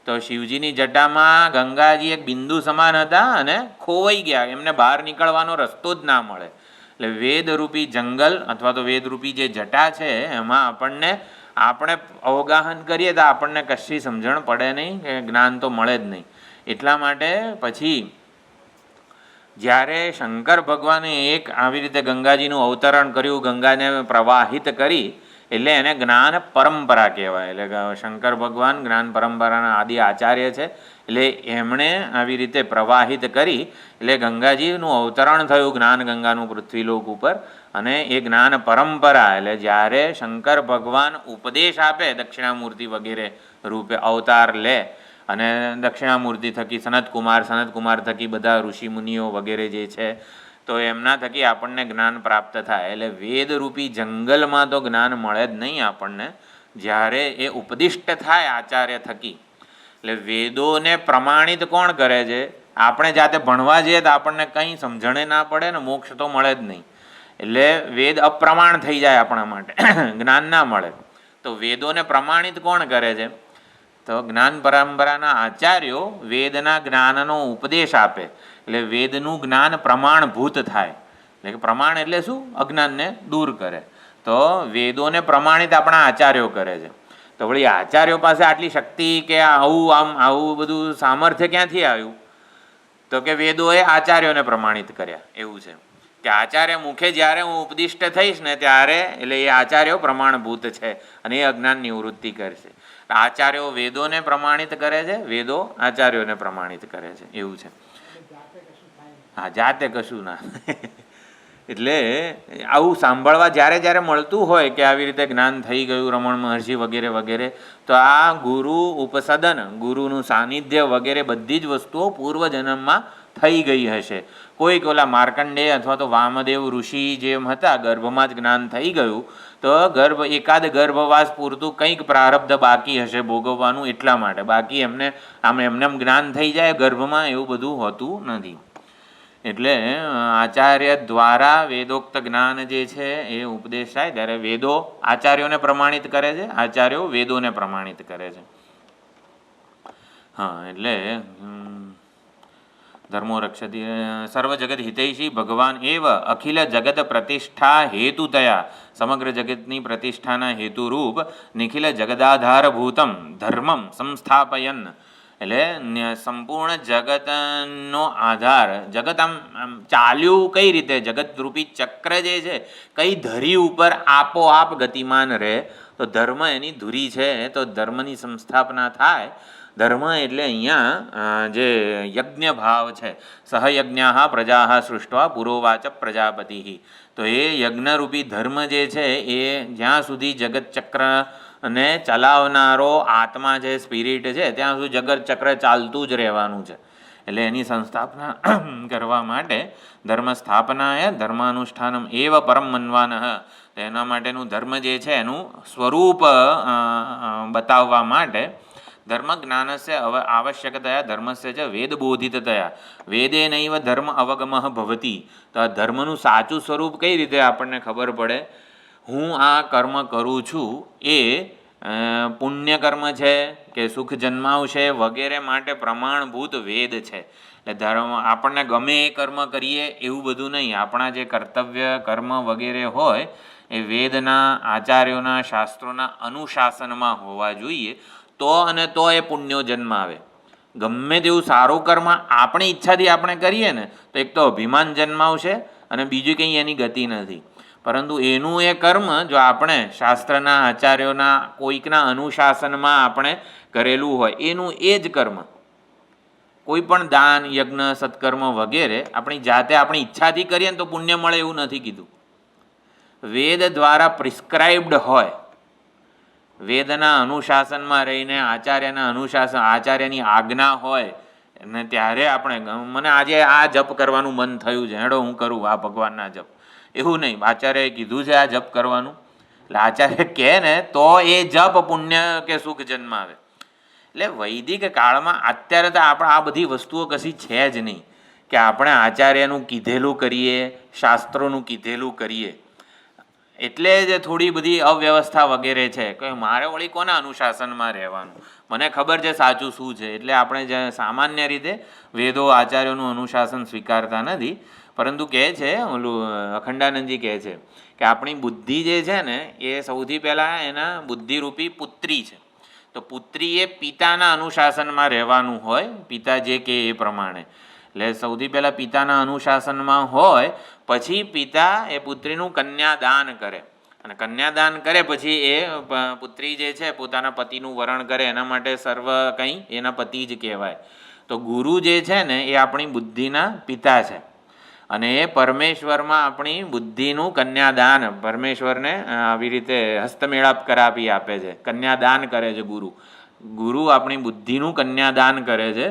તો શિવજીની જટામાં ગંગાજી એક બિંદુ સમાન હતા અને ખોવાઈ ગયા, એમને બહાર નીકળવાનો રસ્તો જ ના મળે. એટલે વેદરૂપી જંગલ અથવા તો વેદરૂપી જે જટા છે એમાં આપણે અવગાહન કરીએ તો આપણને કશી સમજણ પડે નહીં, કે જ્ઞાન તો મળે જ નહીં. એટલા માટે પછી જ્યારે શંકર ભગવાને એક આવી રીતે ગંગાજીનું અવતરણ કર્યું, ગંગાને પ્રવાહિત કરી, એટલે એને જ્ઞાન પરંપરા કહેવાય. એટલે શંકર ભગવાન જ્ઞાન પરંપરાના આદિ આચાર્ય છે. એટલે એમણે આવી રીતે પ્રવાહિત કરી એટલે ગંગાજીનું અવતરણ થયું, જ્ઞાન ગંગાનું પૃથ્વીલોક ઉપર. અને એ જ્ઞાન પરંપરા એટલે જ્યારે શંકર ભગવાન ઉપદેશ આપે દક્ષિણામૂર્તિ વગેરે રૂપે અવતાર લે અને દક્ષિણામૂર્તિ થકી સનતકુમાર થકી બધા ઋષિમુનિઓ વગેરે જે છે તો એમના થકી આપણને જ્ઞાન પ્રાપ્ત થાય. એટલે વેદરૂપી જંગલમાં તો જ્ઞાન મળે જ નહીં આપણને, જ્યારે એ ઉપદિષ્ટ થાય આચાર્ય થકી. એટલે વેદોને પ્રમાણિત કોણ કરે છે? આપણે જાતે ભણવા જઈએ તો આપણને કંઈ સમજણે ના પડે ને મોક્ષ તો મળે જ નહીં. એટલે વેદ અપ્રમાણ થઈ જાય આપણા માટે, જ્ઞાન ના મળે. તો વેદોને પ્રમાણિત કોણ કરે છે? તો જ્ઞાન પરંપરાના આચાર્યો વેદના જ્ઞાનનો ઉપદેશ આપે. એટલે વેદનું જ્ઞાન પ્રમાણભૂત થાય. એટલે કે પ્રમાણ એટલે શું? અજ્ઞાનને દૂર કરે. તો વેદોને પ્રમાણિત આપણા આચાર્યો કરે છે. તો વળી આચાર્યો પાસે આટલી શક્તિ કે આવું બધું સામર્થ્ય ક્યાંથી આવ્યું? તો કે વેદોએ આચાર્યોને પ્રમાણિત કર્યા. એવું છે કે આચાર્ય મુખે જ્યારે હું ઉપદિષ્ટ થઈશ ને ત્યારે એટલે એ આચાર્યો પ્રમાણભૂત છે અને એ અજ્ઞાન નિવૃત્તિ કરશે. આચાર્યો વેદોને પ્રમાણિત કરે છે, વેદો આચાર્યોને પ્રમાણિત કરે છે. એવું છે. હા, જાતે કશું ના. એટલે આવું સાંભળવા જ્યારે જ્યારે મળતું હોય કે આવી રીતે જ્ઞાન થઈ ગયું રમણ મહર્ષિ વગેરે વગેરે, તો આ ગુરુ ઉપસદન, ગુરુનું સાનિધ્ય વગેરે બધી જ વસ્તુઓ પૂર્વજન્મમાં થઈ ગઈ હશે. કોઈક ઓલા માર્કંડેય અથવા તો વામદેવ ઋષિ જેમ હતા, ગર્ભમાં જ જ્ઞાન થઈ ગયું, તો એકાદ ગર્ભવાસ પૂરતું કંઈક પ્રારબ્ધ બાકી હશે ભોગવવાનું એટલા માટે. બાકી એમને એમને જ્ઞાન થઈ જાય ગર્ભમાં એવું બધું હોતું નથી. એટલે આચાર્ય દ્વારા વેદોક્ત જ્ઞાન જે છે એ ઉપદેશ થાય ત્યારે વેદો આચાર્યોને પ્રમાણિત કરે છે, આચાર્યો વેદોને પ્રમાણિત કરે છે. હા, એટલે ધર્મો રક્ષતી સર્વ જગત હિતૈષી ભગવાન એવ અખિલ જગત પ્રતિષ્ઠા હેતુતયા, સમગ્ર જગતની પ્રતિષ્ઠાના હેતુરૂપ નિખિલ જગદાધારભૂતમ ધર્મમ સંસ્થાપયન. એટલે સંપૂર્ણ જગતનો આધાર, જગત આમ ચાલ્યું કઈ રીતે, જગતરૂપી ચક્ર જે છે કઈ ધરી ઉપર આપોઆપ ગતિમાન રહે, તો ધર્મ એની ધુરી છે. તો ધર્મની સંસ્થાપના થાય. ધર્મ એટલે અહીંયા જે યજ્ઞ ભાવ છે, સહયજ્ઞા પ્રજા સૃષ્ટવા પુરોવાચ પ્રજાપતિ. તો એ યજ્ઞરૂપી ધર્મ જે છે એ જ્યાં સુધી જગત ચક્ર અને ચલાવનારો આત્મા છે, સ્પિરિટ છે, ત્યાં સુધી જગત ચક્ર ચાલતું જ રહેવાનું છે. એટલે એની સંસ્થાપના કરવા માટે ધર્મ સ્થાપનાય ધર્માનુષ્ઠાનમ એવ પરમ મનવાન. એના માટેનું ધર્મ જે છે એનું સ્વરૂપ બતાવવા માટે ધર્મ જ્ઞાનસ્ય આવશ્યકતયા ધર્મસ્ય છે વેદબોધિતતયા, વેદે નૈવ ધર્મ અવગમઃ ભવતી. તો આ ધર્મનું સાચું સ્વરૂપ કઈ રીતે આપણને ખબર પડે? હું આ કર્મ કરું છું એ પુણ્ય કર્મ છે કે સુખ જન્માવશે વગેરે માટે પ્રમાણભૂત વેદ છે. એટલે ધર્મ આપણને ગમે એ કર્મ કરીએ એવું બધું નહીં. આપણા જે કર્તવ્ય કર્મ વગેરે હોય એ વેદના, આચાર્યોના, શાસ્ત્રોના અનુશાસનમાં હોવા જોઈએ. તો એ પુણ્યો જન્મ આવે. ગમે તેવું સારું કર્મ આપણી ઈચ્છાથી આપણે કરીએ ને તો એક તો અભિમાન જન્માવશે અને બીજું કંઈ એની ગતિ નથી. પરંતુ એનું એ કર્મ જો આપણે શાસ્ત્રના, આચાર્યોના, કોઈકના અનુશાસનમાં આપણે કરેલું હોય, એનું એ જ કર્મ, કોઈ પણ દાન, યજ્ઞ, સત્કર્મ વગેરે આપણી જાતે આપણી ઈચ્છાથી કરીએ ને તો પુણ્ય મળે એવું નથી કીધું. વેદ દ્વારા પ્રિસ્ક્રાઇબ્ડ હોય, વેદના અનુશાસનમાં રહીને આચાર્યના અનુશાસન, આચાર્યની આજ્ઞા હોય અને ત્યારે આપણે મને આજે આ જપ કરવાનું મન થયું છે, હેડો હું કરું આ ભગવાનના જપ, એવું નહીં. આચાર્યએ કીધું છે આ જપ કરવાનું, એટલે આચાર્ય કહે ને તો એ જપ પુણ્ય કે સુખ જન્માવે. એટલે વૈદિક કાળમાં અત્યારે તો આપણે આ બધી વસ્તુઓ કશી છે જ નહીં કે આપણે આચાર્યનું કીધેલું કરીએ, શાસ્ત્રોનું કીધેલું કરીએ. એટલે જ થોડી બધી અવ્યવસ્થા વગેરે છે કે મારે વળી કોના અનુશાસનમાં રહેવાનું, મને ખબર છે સાચું શું છે. એટલે આપણે જે સામાન્ય રીતે વેદો, આચાર્યોનું અનુશાસન સ્વીકારતા નથી. પરંતુ કહે છે ઓલું અખંડાનંદજી કહે છે કે આપણી બુદ્ધિ જે છે ને એ સૌથી પહેલાં એના બુદ્ધિરૂપી પુત્રી છે. તો પુત્રીએ પિતાના અનુશાસનમાં રહેવાનું હોય, પિતા જે કહે એ પ્રમાણે. એટલે સૌથી પહેલાં પિતાના અનુશાસનમાં હોય, પછી પિતા એ પુત્રીનું કન્યાદાન કરે અને કન્યાદાન કરે પછી એ પુત્રી જે છે પોતાના પતિનું વરણ કરે. એના માટે સર્વ કંઈ એના પતિ જ કહેવાય. તો ગુરુ જે છે ને એ આપણી બુદ્ધિના પિતા છે અને એ પરમેશ્વરમાં આપણી બુદ્ધિનું કન્યાદાન, પરમેશ્વરને આવી રીતે હસ્તમેળાપ કરાવી આપે છે, કન્યાદાન કરે છે ગુરુ. ગુરુ આપણી બુદ્ધિનું કન્યાદાન કરે છે,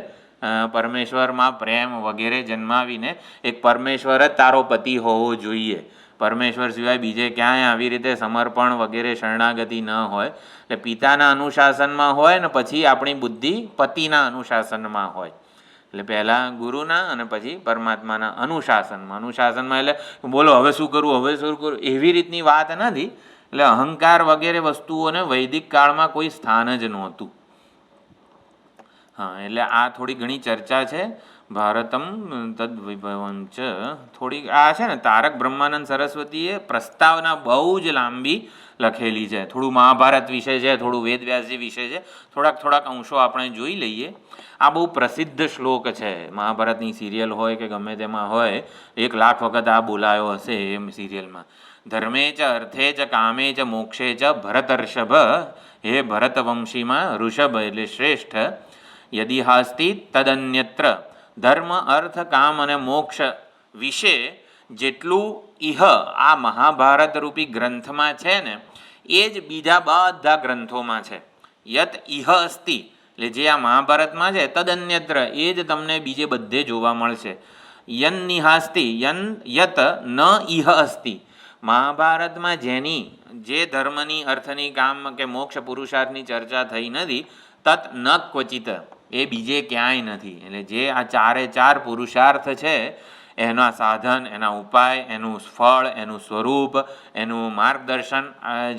પરમેશ્વરમાં પ્રેમ વગેરે જન્માવીને. એક પરમેશ્વર જ તારો પતિ હોવો જોઈએ, પરમેશ્વર સિવાય બીજે ક્યાંય આવી રીતે સમર્પણ વગેરે શરણાગતિ ન હોય. એટલે પિતાના અનુશાસનમાં હોય ને પછી આપણી બુદ્ધિ પતિના અનુશાસનમાં હોય. એટલે પહેલાં ગુરુના અને પછી પરમાત્માના અનુશાસનમાં એટલે બોલો હવે શું કરવું, હવે શું કરવું, એવી રીતની વાત નથી. એટલે અહંકાર વગેરે વસ્તુઓને વૈદિક કાળમાં કોઈ સ્થાન જ નહોતું. હા, એટલે આ થોડી ઘણી ચર્ચા છે. ભારતમ તદ્વિભવમ ચ થોડી આ છે ને, તારક બ્રહ્માનંદ સરસ્વતીએ પ્રસ્તાવના બહુ જ લાંબી લખેલી છે. થોડું મહાભારત વિશે છે, થોડું વેદવ્યાસજી વિશે છે, થોડાક અંશો આપણે જોઈ લઈએ. આ બહુ પ્રસિદ્ધ શ્લોક છે. મહાભારતની સિરિયલ હોય કે ગમે તેમાં હોય, 1,00,000 વખત આ બોલાયો હશે એમ સિરિયલમાં. ધર્મે ચ અર્થે ચ કામે ચ મોક્ષે ચ ભરતર્ષભ, હે ભરતવંશીમાં ઋષભ એટલે શ્રેષ્ઠ, યદિહાસ્તિ તદન્યત્ર, ધર્મ અર્થ કામ અને મોક્ષ વિશે જેટલું ઇહ આ મહાભારત રૂપી ગ્રંથમાં છે ને, એ જ બીજા બધા ગ્રંથોમાં છે. યત ઇહ અસ્તિ એટલે જે આ મહાભારતમાં છે, તદન્યત્ર એ જ તમને બીજે બધે જોવા મળશે. યન નિહાસ્તિ યત ન ઇહ અસ્તિ, મહાભારતમાં જેની જે ધર્મની અર્થની કામ કે મોક્ષ પુરુષાર્થની ચર્ચા થઈ નથી, તત ન ક્વચિત એ બીજે ક્યાંય નથી. એટલે જે આ ચારે ચાર પુરુષાર્થ છે, એના સાધન, એના ઉપાય, એનું ફળ, એનું સ્વરૂપ, એનું માર્ગદર્શન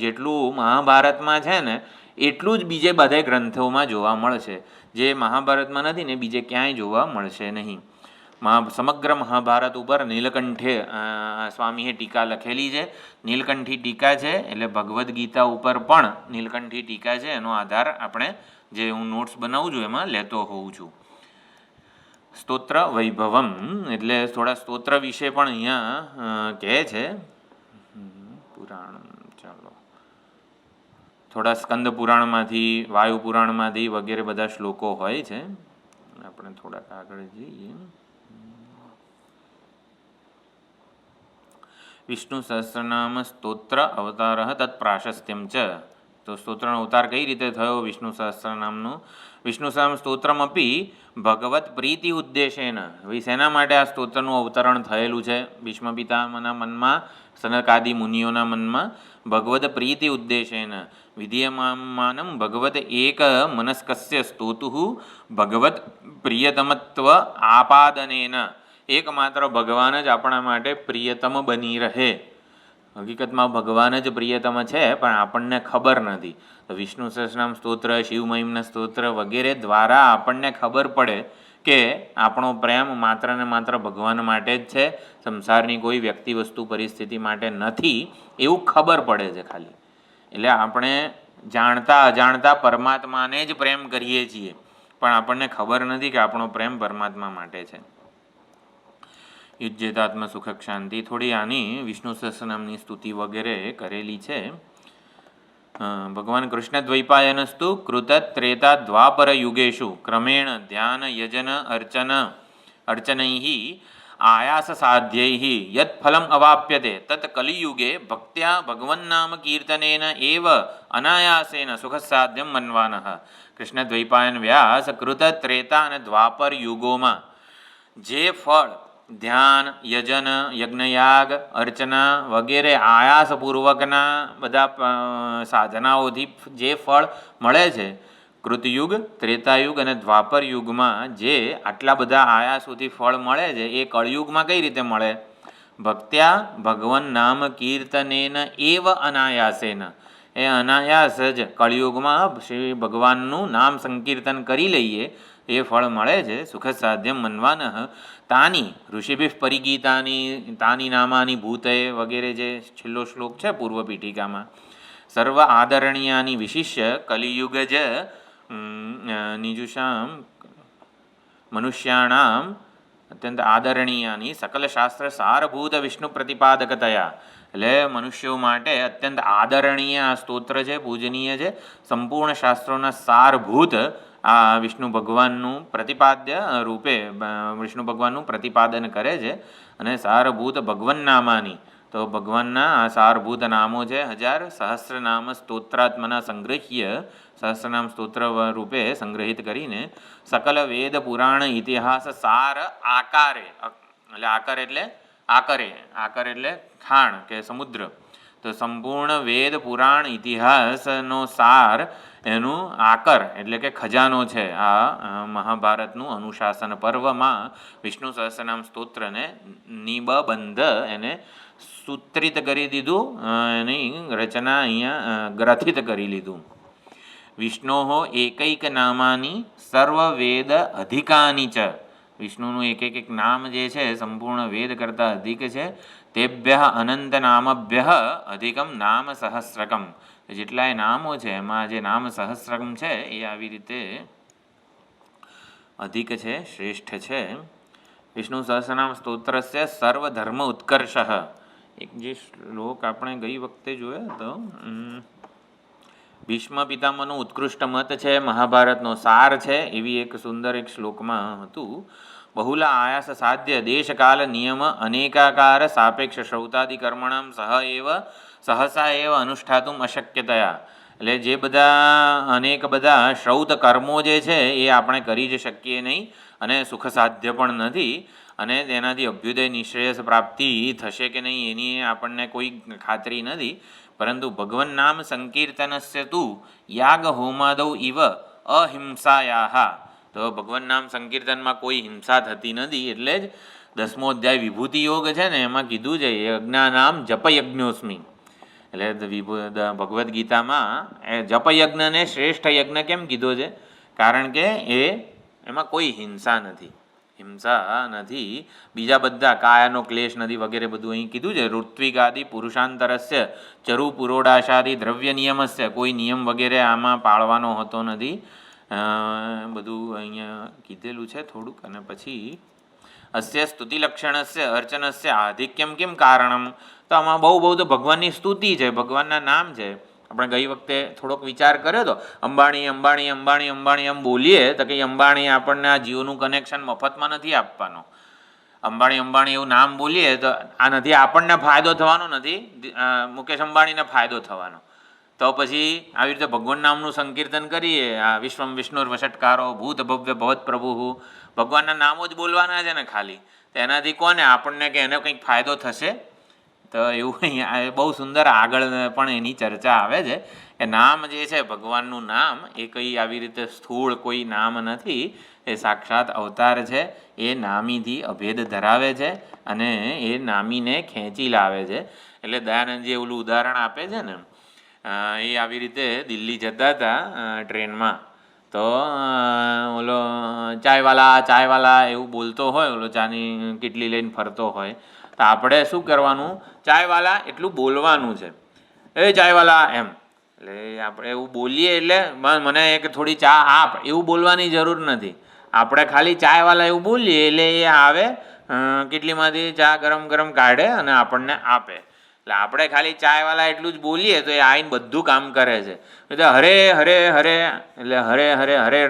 જેટલું મહાભારતમાં છે ને, એટલું જ બીજે બધે ગ્રંથોમાં જોવા મળશે. જે મહાભારતમાં નથી ને બીજે ક્યાંય જોવા મળશે નહીં. સમગ્ર મહાભારત ઉપર નીલકંઠે સ્વામીએ ટીકા લખેલી છે. નીલકંઠી ટીકા છે એટલે ભગવદ્ ગીતા ઉપર પણ નીલકંઠી ટીકા છે. એનો આધાર આપણે જે હું નોટ્સ બનાવું છું એમાં લેતો હોઉં છું. સ્તોત્ર વૈભવમ એટલે થોડા સ્તોત્ર વિશે પણ અહીંયા કહે છે. પુરાણ, ચાલો થોડા સ્કંદ પુરાણમાંથી, વાયુ પુરાણમાંથી વગેરે બધા શ્લોકો હોય છે. આપણે થોડાક આગળ જઈએ. વિષ્ણુ સહસ્રનામ સ્તોત્ર અવતાર તત્ પ્રાશસ્ત્યમ ચ, તો સ્તોત્રનો અવતાર કઈ રીતે થયો વિષ્ણુ સહસ્રનામનું? વિષ્ણુ સહસ્રનામ સ્તોત્રમ અપી ભગવત પ્રીતિ ઉદ્દેશેન, શેના માટે આ સ્તોત્રનું અવતરણ થયેલું છે? ભીષ્મ પિતામહના મનમાં, સનકાદિ મુનિઓના મનમાં ભગવદ પ્રીતિ ઉદ્દેશેન વિધીયમાનમ ભગવત એક મનસ્કસ્ય સ્તોતુઃ ભગવત પ્રિયતમત્વ આપાદનેન, એકમાત્ર ભગવાન જ આપણા માટે પ્રિયતમ બની રહે. હકીકતમાં ભગવાન જ પ્રિયતમ છે, પણ આપણને ખબર નથી. તો વિષ્ણુ સહસ્રનામ સ્તોત્ર, શિવ મહિમના સ્તોત્ર વગેરે દ્વારા આપણને ખબર પડે કે આપણો પ્રેમ માત્ર ને માત્ર ભગવાન માટે જ છે, સંસારની કોઈ વ્યક્તિ વસ્તુ પરિસ્થિતિ માટે નથી, એવું ખબર પડે છે ખાલી. એટલે આપણે જાણતા અજાણતા પરમાત્માને જ પ્રેમ કરીએ છીએ, પણ આપણને ખબર નથી કે આપણો પ્રેમ પરમાત્મા માટે છે. યુજ્યતાત્મ સુખ શાંતિ, થોડી આની વિષ્ણુ સહસ્રનામની સ્તુતિ વગેરે કરેલી છે. ભગવાન કૃષ્ણ દ્વૈપાયનસ્તુ કૃત ત્રેતા દ્વાપર યુગેશુ ક્રમેણ ધ્યાન યજન અર્ચનૈઃ આયાસ સાધ્યૈઃ યત ફલમ અવાપ્યતે તત કલિયુગે ભક્ત્યા ભગવન્નામ કીર્તનેન એવ અનાયાસેન સુખ સાધ્યમ મન્વાનઃ. કૃષ્ણ દ્વૈપાયન વ્યાસ કૃત ત્રેતા અને દ્વાપર યુગોમાં જે ફળ ધ્યાન, યજન, યજ્ઞયાગ, અર્ચના વગેરે આયાસપૂર્વકના બધા સાધનાઓથી જે ફળ મળે છે, કૃતયુગ, ત્રેતાયુગ અને દ્વાપર યુગમાં જે આટલા બધા આયાસોથી ફળ મળે છે, એ કળયુગમાં કઈ રીતે મળે? ભક્ત્યા ભગવન નામ કીર્તનેન એવ અનાયાસેન, એ અનાયાસ જ કળયુગમાં શ્રી ભગવાનનું નામ સંકીર્તન કરી લઈએ એ ફળ મળે છે. સુખ સાધ્યમ મન્વાનઃ તાની ઋષિભિઃ પરિગીતાની તાની નામાની ભૂતય વગેરે જે છેલ્લો શ્લોક છે પૂર્વ પીઠિકામાં, સર્વ આદરણીયાની વિશિષ્ય કલિયુગ જ નિજુષામ મનુષ્યાણામ અત્યંત આદરણીયાની સકલ શાસ્ત્ર સારભૂત વિષ્ણુ પ્રતિપાદકતયા, એટલે મનુષ્યો માટે અત્યંત આદરણીય આ સ્તોત્ર છે, પૂજનીય છે. સંપૂર્ણ શાસ્ત્રોના સારભૂત આ વિષ્ણુ ભગવાનનું પ્રતિપાદ્ય રૂપે વિષ્ણુ ભગવાનનું પ્રતિપાદન કરે છે. અને સારભૂત ભગવન નામાની, તો ભગવાનના આ સારભૂત નામો છે 1000 સહસ્રનામ સ્તોત્રાત્મના સંગ્રહ્ય, સહસ્રનામ સ્તોત્ર રૂપે સંગ્રહિત કરીને સકલ વેદ પુરાણ ઇતિહાસ સાર આકારે, એટલે આકર એટલે ખાણ કે સમુદ્ર, તો સંપૂર્ણ વેદ પુરાણ ઇતિહાસનો સાર એનું આકર એટલે કે ખજાનો છે. આ મહાભારતનું અનુશાસન પર્વમાં વિષ્ણુ સહસ્રનામ સ્તોત્રને નિબંધ એને સૂત્રિત કરી દીધું, એની રચના અહીંયા ગ્રથિત કરી લીધું. વિષ્ણોઃ એકૈક નામાની સર્વવેદ અધિકાની ચ, વિષ્ણુનું એક નામ જે છે સંપૂર્ણ વેદ કરતાં અધિક છે. તેભ્ય અનંત નામભ્ય અધિકમ નામ સહસ્રકમ, જેટલાય નામો છે એમાં જે નામ સહસ્રકમ છે એ આવી રીતે અધિક છે, શ્રેષ્ઠ છે. વિષ્ણુ સહસ્રનામ સ્તોત્રસ્ય સર્વધર્મ ઉત્કર્ષ, એક જે શ્લોક આપણે ગઈ વખતે જોયો હતો, ભીષ્મ પિતામહનો ઉત્કૃષ્ટ મત છે, મહાભારતનો સાર છે, એવી એક સુંદર એક શ્લોકમાં હતું. બહુલ આયાસ સાધ્ય દેશકાલ નિયમ અનેકાકાર સાપેક્ષ શ્રૌતાદિકર્મણામ સહસા એવ અનુષ્ઠાતુમ અશક્યતયા, એટલે જે અનેક બધા શ્રૌત કર્મો જે છે એ આપણે કરી જ શકીએ નહીં અને સુખ સાધ્ય પણ નથી, અને તેનાથી અભ્યુદય નિશ્રેયસ પ્રાપ્તિ થશે કે નહીં એની આપણને કોઈ ખાતરી નથી. પરંતુ ભગવન નામ સંકીર્તનસ્ય તું યાગ હોમાદૌ ઇવ અહિંસાયાહ, તો ભગવાન નામ સંકીર્તનમાં કોઈ હિંસા થતી નથી. એટલે જ 10મો અધ્યાય વિભૂતિ યોગ છે ને એમાં કીધું છે યજ્ઞાનામ જપયજ્ઞોસ્મિ, એટલે ભગવદ્ ગીતામાં જપયજ્ઞને શ્રેષ્ઠ યજ્ઞ કેમ કીધો છે? કારણ કે એમાં કોઈ હિંસા નથી, બીજા બધા કાયાનો ક્લેશ નથી વગેરે બધું અહીં કીધું છે. ઋત્વિકાદિ પુરુષાંતરસ્ય ચરુ પુરોડાશાદિ દ્રવ્ય નિયમસ્ય, કોઈ નિયમ વગેરે આમાં પાળવાનો હોતો નથી, બધું અહીંયા કીધેલું છે થોડુંક. અને પછી અસ્ય સ્તુતિલક્ષણસ્ય અર્ચનસ્ય આધિક્યમ કેમ કારણમ, તો આમાં બહુ તો ભગવાનની સ્તુતિ છે, ભગવાનના નામ છે. આપણે ગઈ વખતે થોડોક વિચાર કર્યો હતો, અંબાણી અંબાણી અંબાણી અંબાણી એમ બોલીએ તો કંઈ અંબાણી આપણને આ જીઓનું કનેક્શન મફતમાં નથી આપવાનો. અંબાણી અંબાણી એવું નામ બોલીએ તો આ નથી આપણને ફાયદો થવાનો, નથી મુકેશ અંબાણીને ફાયદો થવાનો. તો પછી આવી રીતે ભગવાન નામનું સંકીર્તન કરીએ, આ વિશ્વમ વિષ્ણુર વષટકારો ભૂત ભવ્ય ભવત પ્રભુ, ભગવાનના નામો જ બોલવાના છે ને ખાલી, તો એનાથી કોને આપણને કે એને કંઈક ફાયદો થશે? તો એવું અહીંયા બહુ સુંદર આગળ પણ એની ચર્ચા આવે છે કે નામ જે છે ભગવાનનું નામ એ કંઈ આવી રીતે સ્થૂળ કોઈ નામ નથી, એ સાક્ષાત અવતાર છે. એ નામીથી અભેદ ધરાવે છે અને એ નામીને ખેંચી લાવે છે. એટલે દયાનંદજી એવું ઉદાહરણ આપે છે ને, એ આવી રીતે દિલ્હી જતા હતા ટ્રેનમાં, તો ઓલો ચાયવાલા એવું બોલતો હોય, ઓલો ચાની કીટલી લઈને ફરતો હોય, તો આપણે શું કરવાનું? ચાયવાલા એટલું બોલવાનું છે, એ ચાયવાલા એમ. એટલે આપણે એવું બોલીએ એટલે મને એક થોડી ચા આપ એવું બોલવાની જરૂર નથી. આપણે ખાલી ચાયવાલા એવું બોલીએ એટલે એ આવે કીટલીમાંથી ચા ગરમ ગરમ કાઢે અને આપણને આપે. એટલે આપણે ખાલી ચાયવાલા એટલું જ બોલીએ તો એ આવીને બધું કામ કરે છે. એટલે હરે હરે હરે એટલે હરે હરે હરેર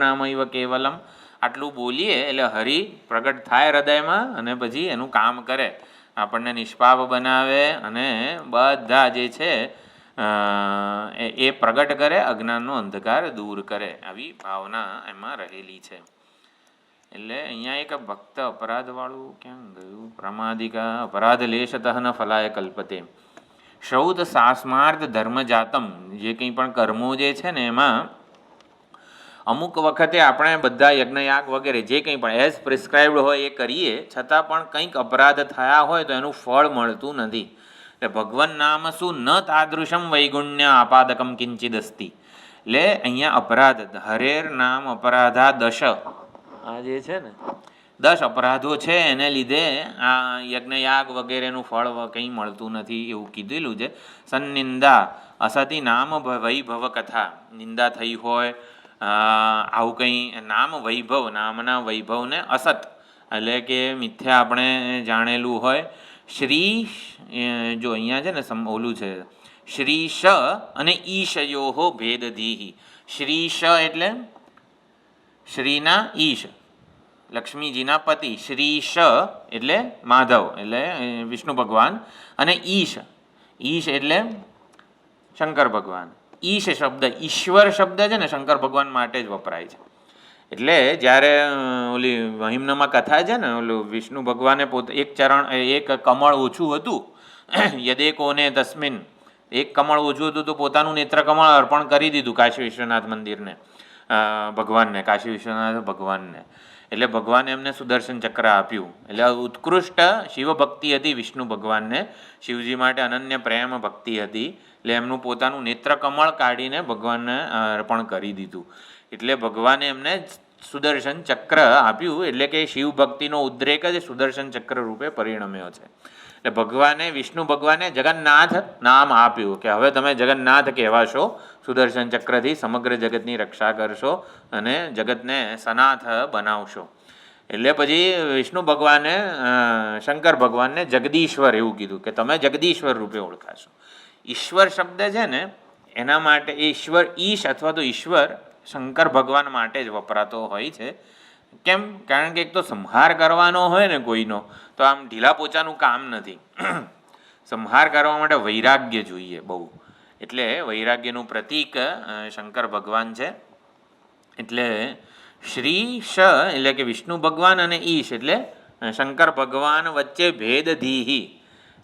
નામ ઇવ કેવલમ, આટલું બોલીએ એટલે હરિ પ્રગટ થાય હૃદયમાં અને પછી એનું કામ કરે, આપણને નિષ્પાપ બનાવે અને બધા જે છે એ પ્રગટ કરે, અજ્ઞાનનો અંધકાર દૂર કરે, આવી ભાવના એમાં રહેલી છે. એટલે અહીંયા એક ભક્ત અપરાધવાળું ક્યાં ગયું? પ્રમાદિકા અપરાધ લેશતઃ ન ફલાય કલ્પતે, શ્રૌત શાસ્માર્થ ધર્મજાતમ, જે કંઈ પણ કર્મો જે છે ને એમાં અમુક વખતે આપણે બધા યજ્ઞયાગ વગેરે જે કંઈ પણ એઝ પ્રિસ્ક્રાઇબ્ડ હોય એ કરીએ, છતાં પણ કંઈક અપરાધ થયા હોય તો એનું ફળ મળતું નથી. એટલે ભગવાન નામ શું ન તાદૃશમ વૈગુણ્ય આપાદકમ કિંચિદસ્તિ, એટલે અહીંયા અપરાધ હરેર નામ અપરાધા દશ, આ જે છે ને 10 અપરાધો છે એને લીધે આ યજ્ઞયાગ વગેરેનું ફળ કંઈ મળતું નથી એવું કીધેલું છે. સન્નિંદા અસતી નામ વૈભવ કથા, નિંદા થઈ હોય આવું કંઈ નામ વૈભવ, નામના વૈભવને અસત એટલે કે મિથ્યા આપણે જાણેલું હોય. શ્રી જો અહીંયા છે ને ઓલું છે શ્રી શ અને ઈશયોહો ભેદધીહી, શ્રીશ એટલે શ્રીના ઈશ, લક્ષ્મીજીના પતિ. શ્રીશ એટલે માધવ એટલે વિષ્ણુ ભગવાન, અને ઈશ, ઈશ એટલે શંકર ભગવાન. ઈશ શબ્દ, ઈશ્વર શબ્દ છે ને શંકર ભગવાન માટે જ વપરાય છે. એટલે જ્યારે ઓલી મહિમ્નમાં કથા છે ને, ઓલું વિષ્ણુ ભગવાને પોતે એક કમળ ઓછું હતું, યદેકોને તસ્મિન, એક કમળ ઓછું હતું તો પોતાનું નેત્ર કમળ અર્પણ કરી દીધું કાશી વિશ્વનાથ મંદિરને, ભગવાનને, કાશી વિશ્વનાથ ભગવાનને. એટલે ભગવાને એમને સુદર્શન ચક્ર આપ્યું. એટલે ઉત્કૃષ્ટ શિવ ભક્તિ હતી વિષ્ણુ ભગવાનને, શિવજી માટે અનન્ય પ્રેમ ભક્તિ હતી. એટલે એમનું પોતાનું નેત્ર કમળ કાઢીને ભગવાનને અર્પણ કરી દીધું. એટલે ભગવાને એમને સુદર્શન ચક્ર આપ્યું. એટલે કે શિવ ભક્તિનો ઉદ્રેક જ સુદર્શન ચક્ર રૂપે પરિણમ્યો છે. એટલે ભગવાને, વિષ્ણુ ભગવાને જગન્નાથ નામ આપ્યું કે હવે તમે જગન્નાથ કહેવાશો, સુદર્શન ચક્રથી સમગ્ર જગતની રક્ષા કરશો અને જગતને સનાથ બનાવશો. એટલે પછી વિષ્ણુ ભગવાને શંકર ભગવાનને જગદીશ્વર એવું કીધું કે તમે જગદીશ્વર રૂપે ઓળખાશો. ઈશ્વર શબ્દ છે ને એના માટે ઈશ્વર, ઈશ અથવા તો ઈશ્વર શંકર ભગવાન માટે જ વપરાતો હોય છે. કેમ? કારણ કે એક તો સંહાર કરવાનો હોય ને કોઈનો, તો આમ ઢીલા પોચાનું કામ નથી. સંહાર કરવા માટે વૈરાગ્ય જોઈએ બહુ. એટલે વૈરાગ્યનું પ્રતીક શંકર ભગવાન છે. એટલે શ્રી શ એટલે કે વિષ્ણુ ભગવાન અને ઈશ એટલે શંકર ભગવાન વચ્ચે ભેદ ધીહી.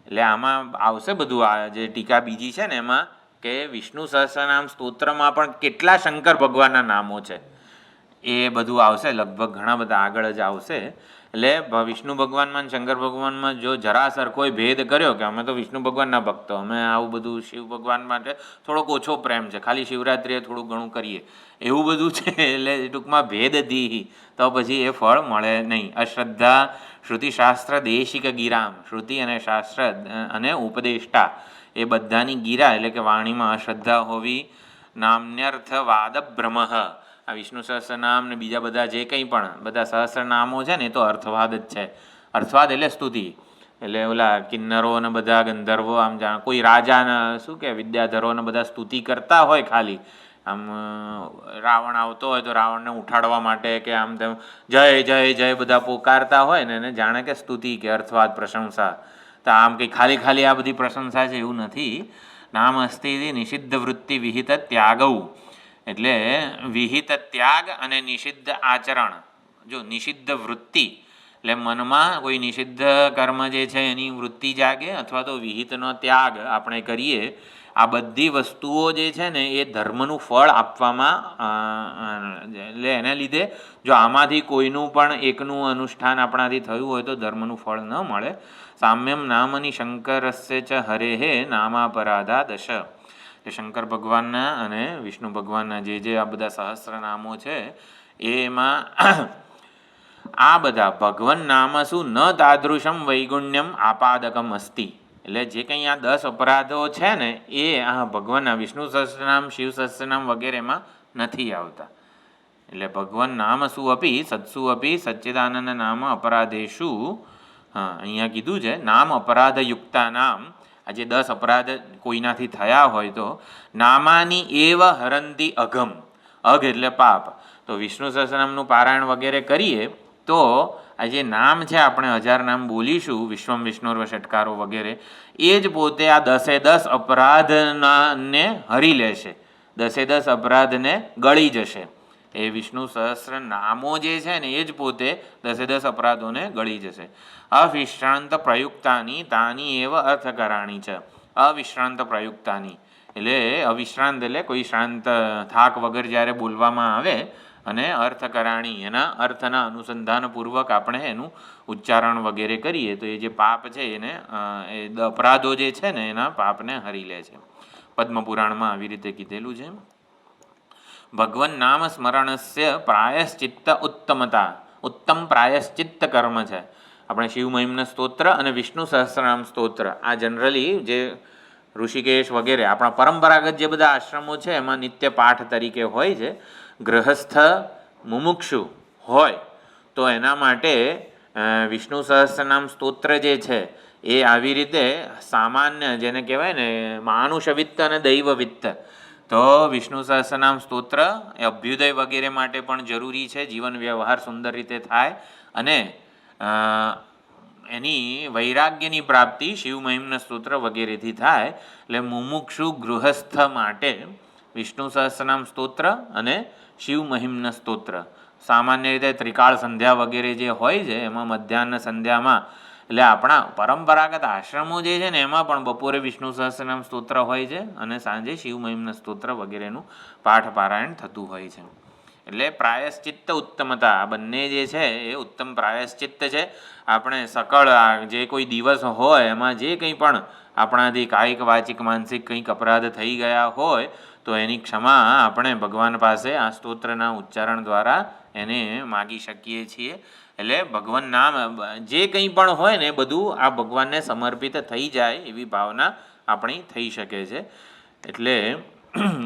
એટલે આમાં આવશે બધું, આ જે ટીકા બીજી છે ને એમાં કે વિષ્ણુ સહસ્રનામ સ્તોત્રમાં પણ કેટલા શંકર ભગવાનના નામો છે એ બધું આવશે, લગભગ ઘણા બધા આગળ જ આવશે. એટલે વિષ્ણુ ભગવાનમાં શંકર ભગવાનમાં જો જરાસર કોઈ ભેદ કર્યો કે અમે તો વિષ્ણુ ભગવાનના ભક્તો, અમે આવું બધું શિવ ભગવાન માટે થોડોક ઓછો પ્રેમ છે, ખાલી શિવરાત્રિએ થોડું ઘણું કરીએ, એવું બધું છે. એટલે ટૂંકમાં ભેદ દીહી, તો પછી એ ફળ મળે નહીં. અશ્રદ્ધા શ્રુતિશાસ્ત્ર દેશિક ગિરામ, શ્રુતિ અને શાસ્ત્ર અને ઉપદેષ્ટા એ બધાની ગીરા એટલે કે વાણીમાં અશ્રદ્ધા હોવી. નામ્યર્થ વાદ બ્રહ્મ, આ વિષ્ણુ સહસ્રનામ ને બીજા બધા જે કંઈ પણ બધા સહસ્રનામો છે ને એ તો અર્થવાદ જ છે. અર્થવાદ એટલે સ્તુતિ. એટલે ઓલા કિન્નરો ને બધા ગંધર્વો આમ કોઈ રાજાના શું કે વિદ્યાધરો ને બધા સ્તુતિ કરતા હોય, ખાલી આમ રાવણ આવતો હોય તો રાવણને ઉઠાડવા માટે કે આમ તેમ જય જય જય બધા પોકારતા હોય ને એને જાણે કે સ્તુતિ કે અર્થવાદ પ્રશંસા. તો આમ કંઈ ખાલી ખાલી આ બધી પ્રશંસા છે એવું નથી. નામ અસ્તિ નિષિદ્ધ વૃત્તિ વિહિત ત્યાગવ, એટલે વિહિત ત્યાગ અને નિષિદ્ધ આચરણ. જો નિષિદ્ધ વૃત્તિ એટલે મનમાં કોઈ નિષિદ્ધ કર્મ જે છે એની વૃત્તિ જાગે, અથવા તો વિહિતનો ત્યાગ આપણે કરીએ, આ બધી વસ્તુઓ જે છે ને એ ધર્મનું ફળ આપવામાં, એટલે એને લીધે જો આમાંથી કોઈનું પણ એકનું અનુષ્ઠાન આપણાથી થયું હોય તો ધર્મનું ફળ ન મળે. સામ્યમ નામની શંકરસ્ય ચ હરેહે નામાપરાધા દશ. શંકર ભગવાનના અને વિષ્ણુ ભગવાનના જે આ બધા સહસ્રનામો છે એમાં આ બધા ભગવન નામસુ ન તાદૃશમ વૈગુણ્યમ આપાદકમ અસ્તિ. એટલે જે કંઈ આ 10 અપરાધો છે ને એ આ ભગવાનના વિષ્ણુ સહસ્રનામ, શિવ સહસ્રનામ વગેરેમાં નથી આવતા. એટલે ભગવાન નામસુ અપી સત્સુ અપી સચ્ચિદાનંદ નામ અપરાધેશુ, અહીંયા કીધું છે નામ અપરાધયુક્તા નામ. આ જે 10 અપરાધ કોઈનાથી થયા હોય તો નામાની એવ હરંતી અઘમ, અઘ એટલે પાપ. તો વિષ્ણુ સહસ્રનામનું પારાયણ વગેરે કરીએ તો આ જે નામ છે આપણે 1000 નામ બોલીશું, વિશ્વમ વિષ્ણુર્વ ષટકારો વગેરે, એ જ પોતે આ 10 અપરાધને હરી લેશે, 10 અપરાધને ગળી જશે. એ વિષ્ણુ સહસ્ર નામો જે છે ને એ જ પોતે 10 અપરાધોને ગળી જશે. અવિશ્રાંત પ્રયુક્તાની તાની એવ અર્થકરાણી છે. અવિશ્રાંત પ્રયુક્તાની એટલે અવિશ્રાંત એટલે કોઈ શાંત થાક વગર જ્યારે બોલવામાં આવે, અને અર્થકરાણી એના અર્થના અનુસંધાનપૂર્વક આપણે એનું ઉચ્ચારણ વગેરે કરીએ તો એ જે પાપ છે એને એ અપરાધો જે છે ને એના પાપને હરી લે છે. પદ્મપુરાણમાં આવી રીતે કીધેલું છે. ભગવન નામ સ્મરણસ્ય પ્રાયશ્ચિત્ત ઉત્તમતા, ઉત્તમ પ્રાયશ્ચિત્ત કર્મ છે. આપણે શિવ મહિમ્ન સ્તોત્ર અને વિષ્ણુ સહસ્રનામ સ્તોત્ર આ જનરલી જે ઋષિકેશ વગેરે આપણા પરંપરાગત જે બધા આશ્રમો છે એમાં નિત્ય પાઠ તરીકે હોય છે. ગૃહસ્થ મુમુક્ષુ હોય તો એના માટે વિષ્ણુ સહસ્રનામ સ્તોત્ર જે છે એ આવી રીતે સામાન્ય જેને કહેવાય ને માનુષ વિત્ત અને દૈવ વિત્ત, તો વિષ્ણુ સહસ્રનામ સ્તોત્ર એ અભ્યુદય વગેરે માટે પણ જરૂરી છે, જીવન વ્યવહાર સુંદર રીતે થાય અને એની વૈરાગ્યની પ્રાપ્તિ શિવ મહિમ્ન સ્તોત્ર વગેરેથી થાય. એટલે મુમુક્ષુ ગૃહસ્થ માટે વિષ્ણુ સહસ્રનામ સ્તોત્ર અને શિવ મહિમ્ન સ્તોત્ર સામાન્ય રીતે ત્રિકાળ સંધ્યા વગેરે જે હોય છે એમાં મધ્યાહન સંધ્યામાં, એટલે આપણા પરંપરાગત આશ્રમો જે છે ને એમાં પણ બપોરે વિષ્ણુ સહસ્રનામ સ્તોત્ર હોય છે અને સાંજે શિવ મહિમ્ન સ્તોત્ર વગેરેનું પાઠ પારાયણ થતું હોય છે. એટલે પ્રાયશ્ચિત્ત ઉત્તમતા આ બંને જે છે એ ઉત્તમ પ્રાયશ્ચિત્ત છે. આપણે સકળ જે કોઈ દિવસ હોય એમાં જે કંઈ પણ આપણાથી કાયિક વાચિક માનસિક કંઈક અપરાધ થઈ ગયા હોય તો એની ક્ષમા આપણે ભગવાન પાસે આ સ્તોત્રના ઉચ્ચારણ દ્વારા એને માગી શકીએ છીએ. એટલે ભગવાન નામ જે કંઈ પણ હોય ને બધું આ ભગવાનને સમર્પિત થઈ જાય એવી ભાવના આપણી થઈ શકે છે. એટલે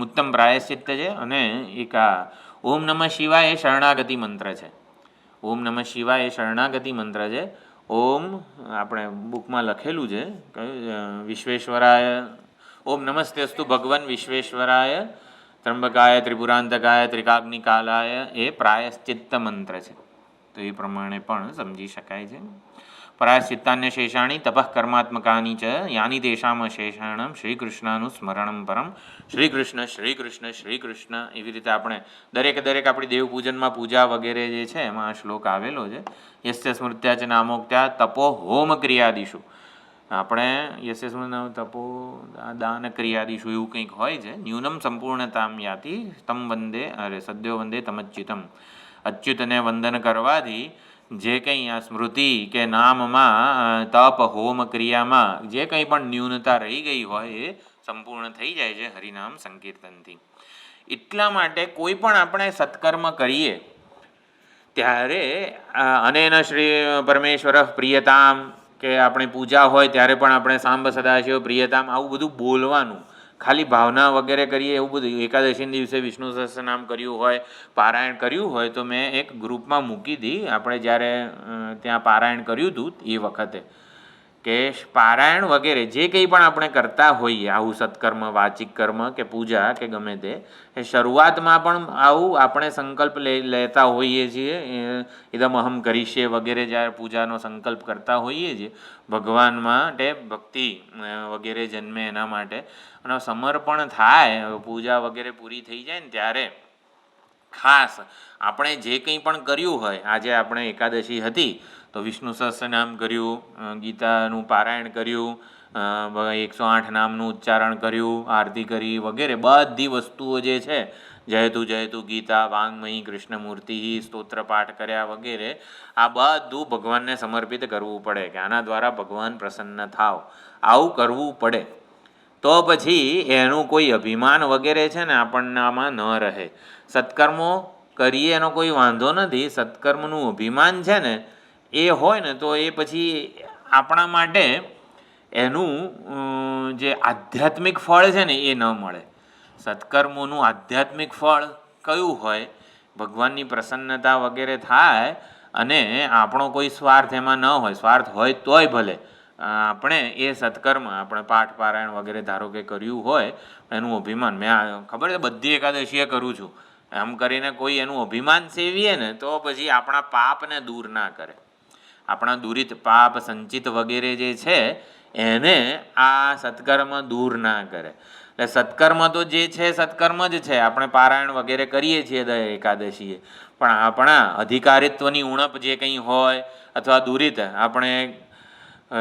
ઉત્તમ પ્રાયશ્ચિત્ત છે. અને એક આ ઓમ નમઃ શિવાય એ શરણાગતિ મંત્ર છે. ઓમ નમઃ શિવાય એ શરણાગતિ મંત્ર છે. ઓમ આપણે બુકમાં લખેલું છે કયું વિશ્વેશ્વરાય ઓમ નમસ્તેસ્તુ ભગવન વિશ્વેશ્વરાય ત્રંબકાય ત્રિપુરાંતકાય ત્રિકાગ્નિકાલાય એ પ્રાયશ્ચિત્ત મંત્ર છે. તો એ પ્રમાણે પણ સમજી શકાય છે. પ્રાયશ્ચિત્તાન્ય શેષાણી તપઃ કર્માત્મકાની ચ યાની તેષામ શેષાણમ શ્રીકૃષ્ણનું સ્મરણમ પરમ. શ્રીકૃષ્ણ શ્રીકૃષ્ણ શ્રીકૃષ્ણ એવી રીતે આપણે દરેક આપણી દેવપૂજનમાં પૂજા વગેરે જે છે એમાં આ શ્લોક આવેલો છે. યસ્ય સ્મૃત્યા ચ નામોક્ત્યા તપો હોમ ક્રિયાદિશુ, આપણે યસ્ય સ્મૃત તપો દાન ક્રિયાદિશુ એવું કંઈક હોય છે. ન્યૂનમ સંપૂર્ણતામ યાતિ તમ વંદે સદ્યો વંદે તમચ્યુતમ. અચ્યુતને વંદન કરવાથી જે કંઈ આ સ્મૃતિ કે નામમાં તપ હોમ ક્રિયામાં જે કંઈ પણ ન્યૂનતા રહી ગઈ હોય એ સંપૂર્ણ થઈ જાય છે હરિનામ સંકીર્તનથી. એટલા માટે કોઈ પણ આપણે સત્કર્મ કરીએ ત્યારે અનેન શ્રી પરમેશ્વર પ્રિયતામ કે આપણી પૂજા હોય ત્યારે પણ આપણે સાંબ સદાશિવ પ્રિયતામ આવું બધું બોલવાનું. ખાલી ભાવના વગેરે કરીએ એવું બધું. એકાદશીના દિવસે વિષ્ણુ સહસ્રનામ કર્યું હોય, પારાયણ કર્યું હોય તો મેં એક ગ્રુપમાં મૂકી હતી આપણે જ્યારે ત્યાં પારાયણ કર્યું હતું એ વખતે કે પારાયણ વગેરે જે કંઈ પણ આપણે કરતા હોઈએ આવું સત્કર્મ વાચિક કર્મ કે પૂજા કે ગમે તે એ શરૂઆતમાં પણ આવું આપણે સંકલ્પ લેતા હોઈએ છીએ. ઇદમ અહમ કરીશ્ય વગેરે જ્યારે પૂજાનો સંકલ્પ કરતા હોઈએ છીએ ભગવાન માટે ભક્તિ વગેરે જન્મે એના માટે અને સમર્પણ થાય પૂજા વગેરે પૂરી થઈ જાય ને ત્યારે ખાસ આપણે જે કંઈ પણ કર્યું હોય, આજે આપણે એકાદશી હતી તો વિષ્ણુ સહસ્રનામ કર્યું, ગીતાનું પારાયણ કર્યું, 108 નામનું ઉચ્ચારણ કર્યું, આરતી કરી વગેરે બધી વસ્તુઓ જે છે જયતુ જયતુ ગીતા વાંગમયી કૃષ્ણમૂર્તિ સ્તોત્ર પાઠ કર્યા વગેરે આ બધું ભગવાનને સમર્પિત કરવું પડે કે આના દ્વારા ભગવાન પ્રસન્ન થાવ આવું કરવું પડે. તો પછી એનું કોઈ અભિમાન વગેરે છે ને આપણને આમાં ન રહે. સત્કર્મો કરીએ એનો કોઈ વાંધો નથી, સત્કર્મનું અભિમાન છે ને એ હોય ને તો એ પછી આપણા માટે એનું જે આધ્યાત્મિક ફળ છે ને એ ન મળે. સત્કર્મોનું આધ્યાત્મિક ફળ કયું હોય? ભગવાનની પ્રસન્નતા વગેરે થાય અને આપણો કોઈ સ્વાર્થ એમાં ન હોય. સ્વાર્થ હોય તોય ભલે આપણે એ સત્કર્મ આપણે પાઠ પારાયણ વગેરે ધારો કે કર્યું હોય એનું અભિમાન મેં ખબર છે બધી એકાદશીએ કરું છું એમ કરીને કોઈ એનું અભિમાન સેવીએ ને તો પછી આપણા પાપને દૂર ના કરે. આપણા દુરિત પાપ સંચિત વગેરે જે છે એને આ સત્કર્મ દૂર ના કરે. એટલે સત્કર્મ તો જે છે સત્કર્મ જ છે. આપણે પારાયણ વગેરે કરીએ છીએ દર એકાદશીએ, પણ આપણા અધિકારિત્વની ઉણપ જે કંઈ હોય અથવા દુરિત આપણે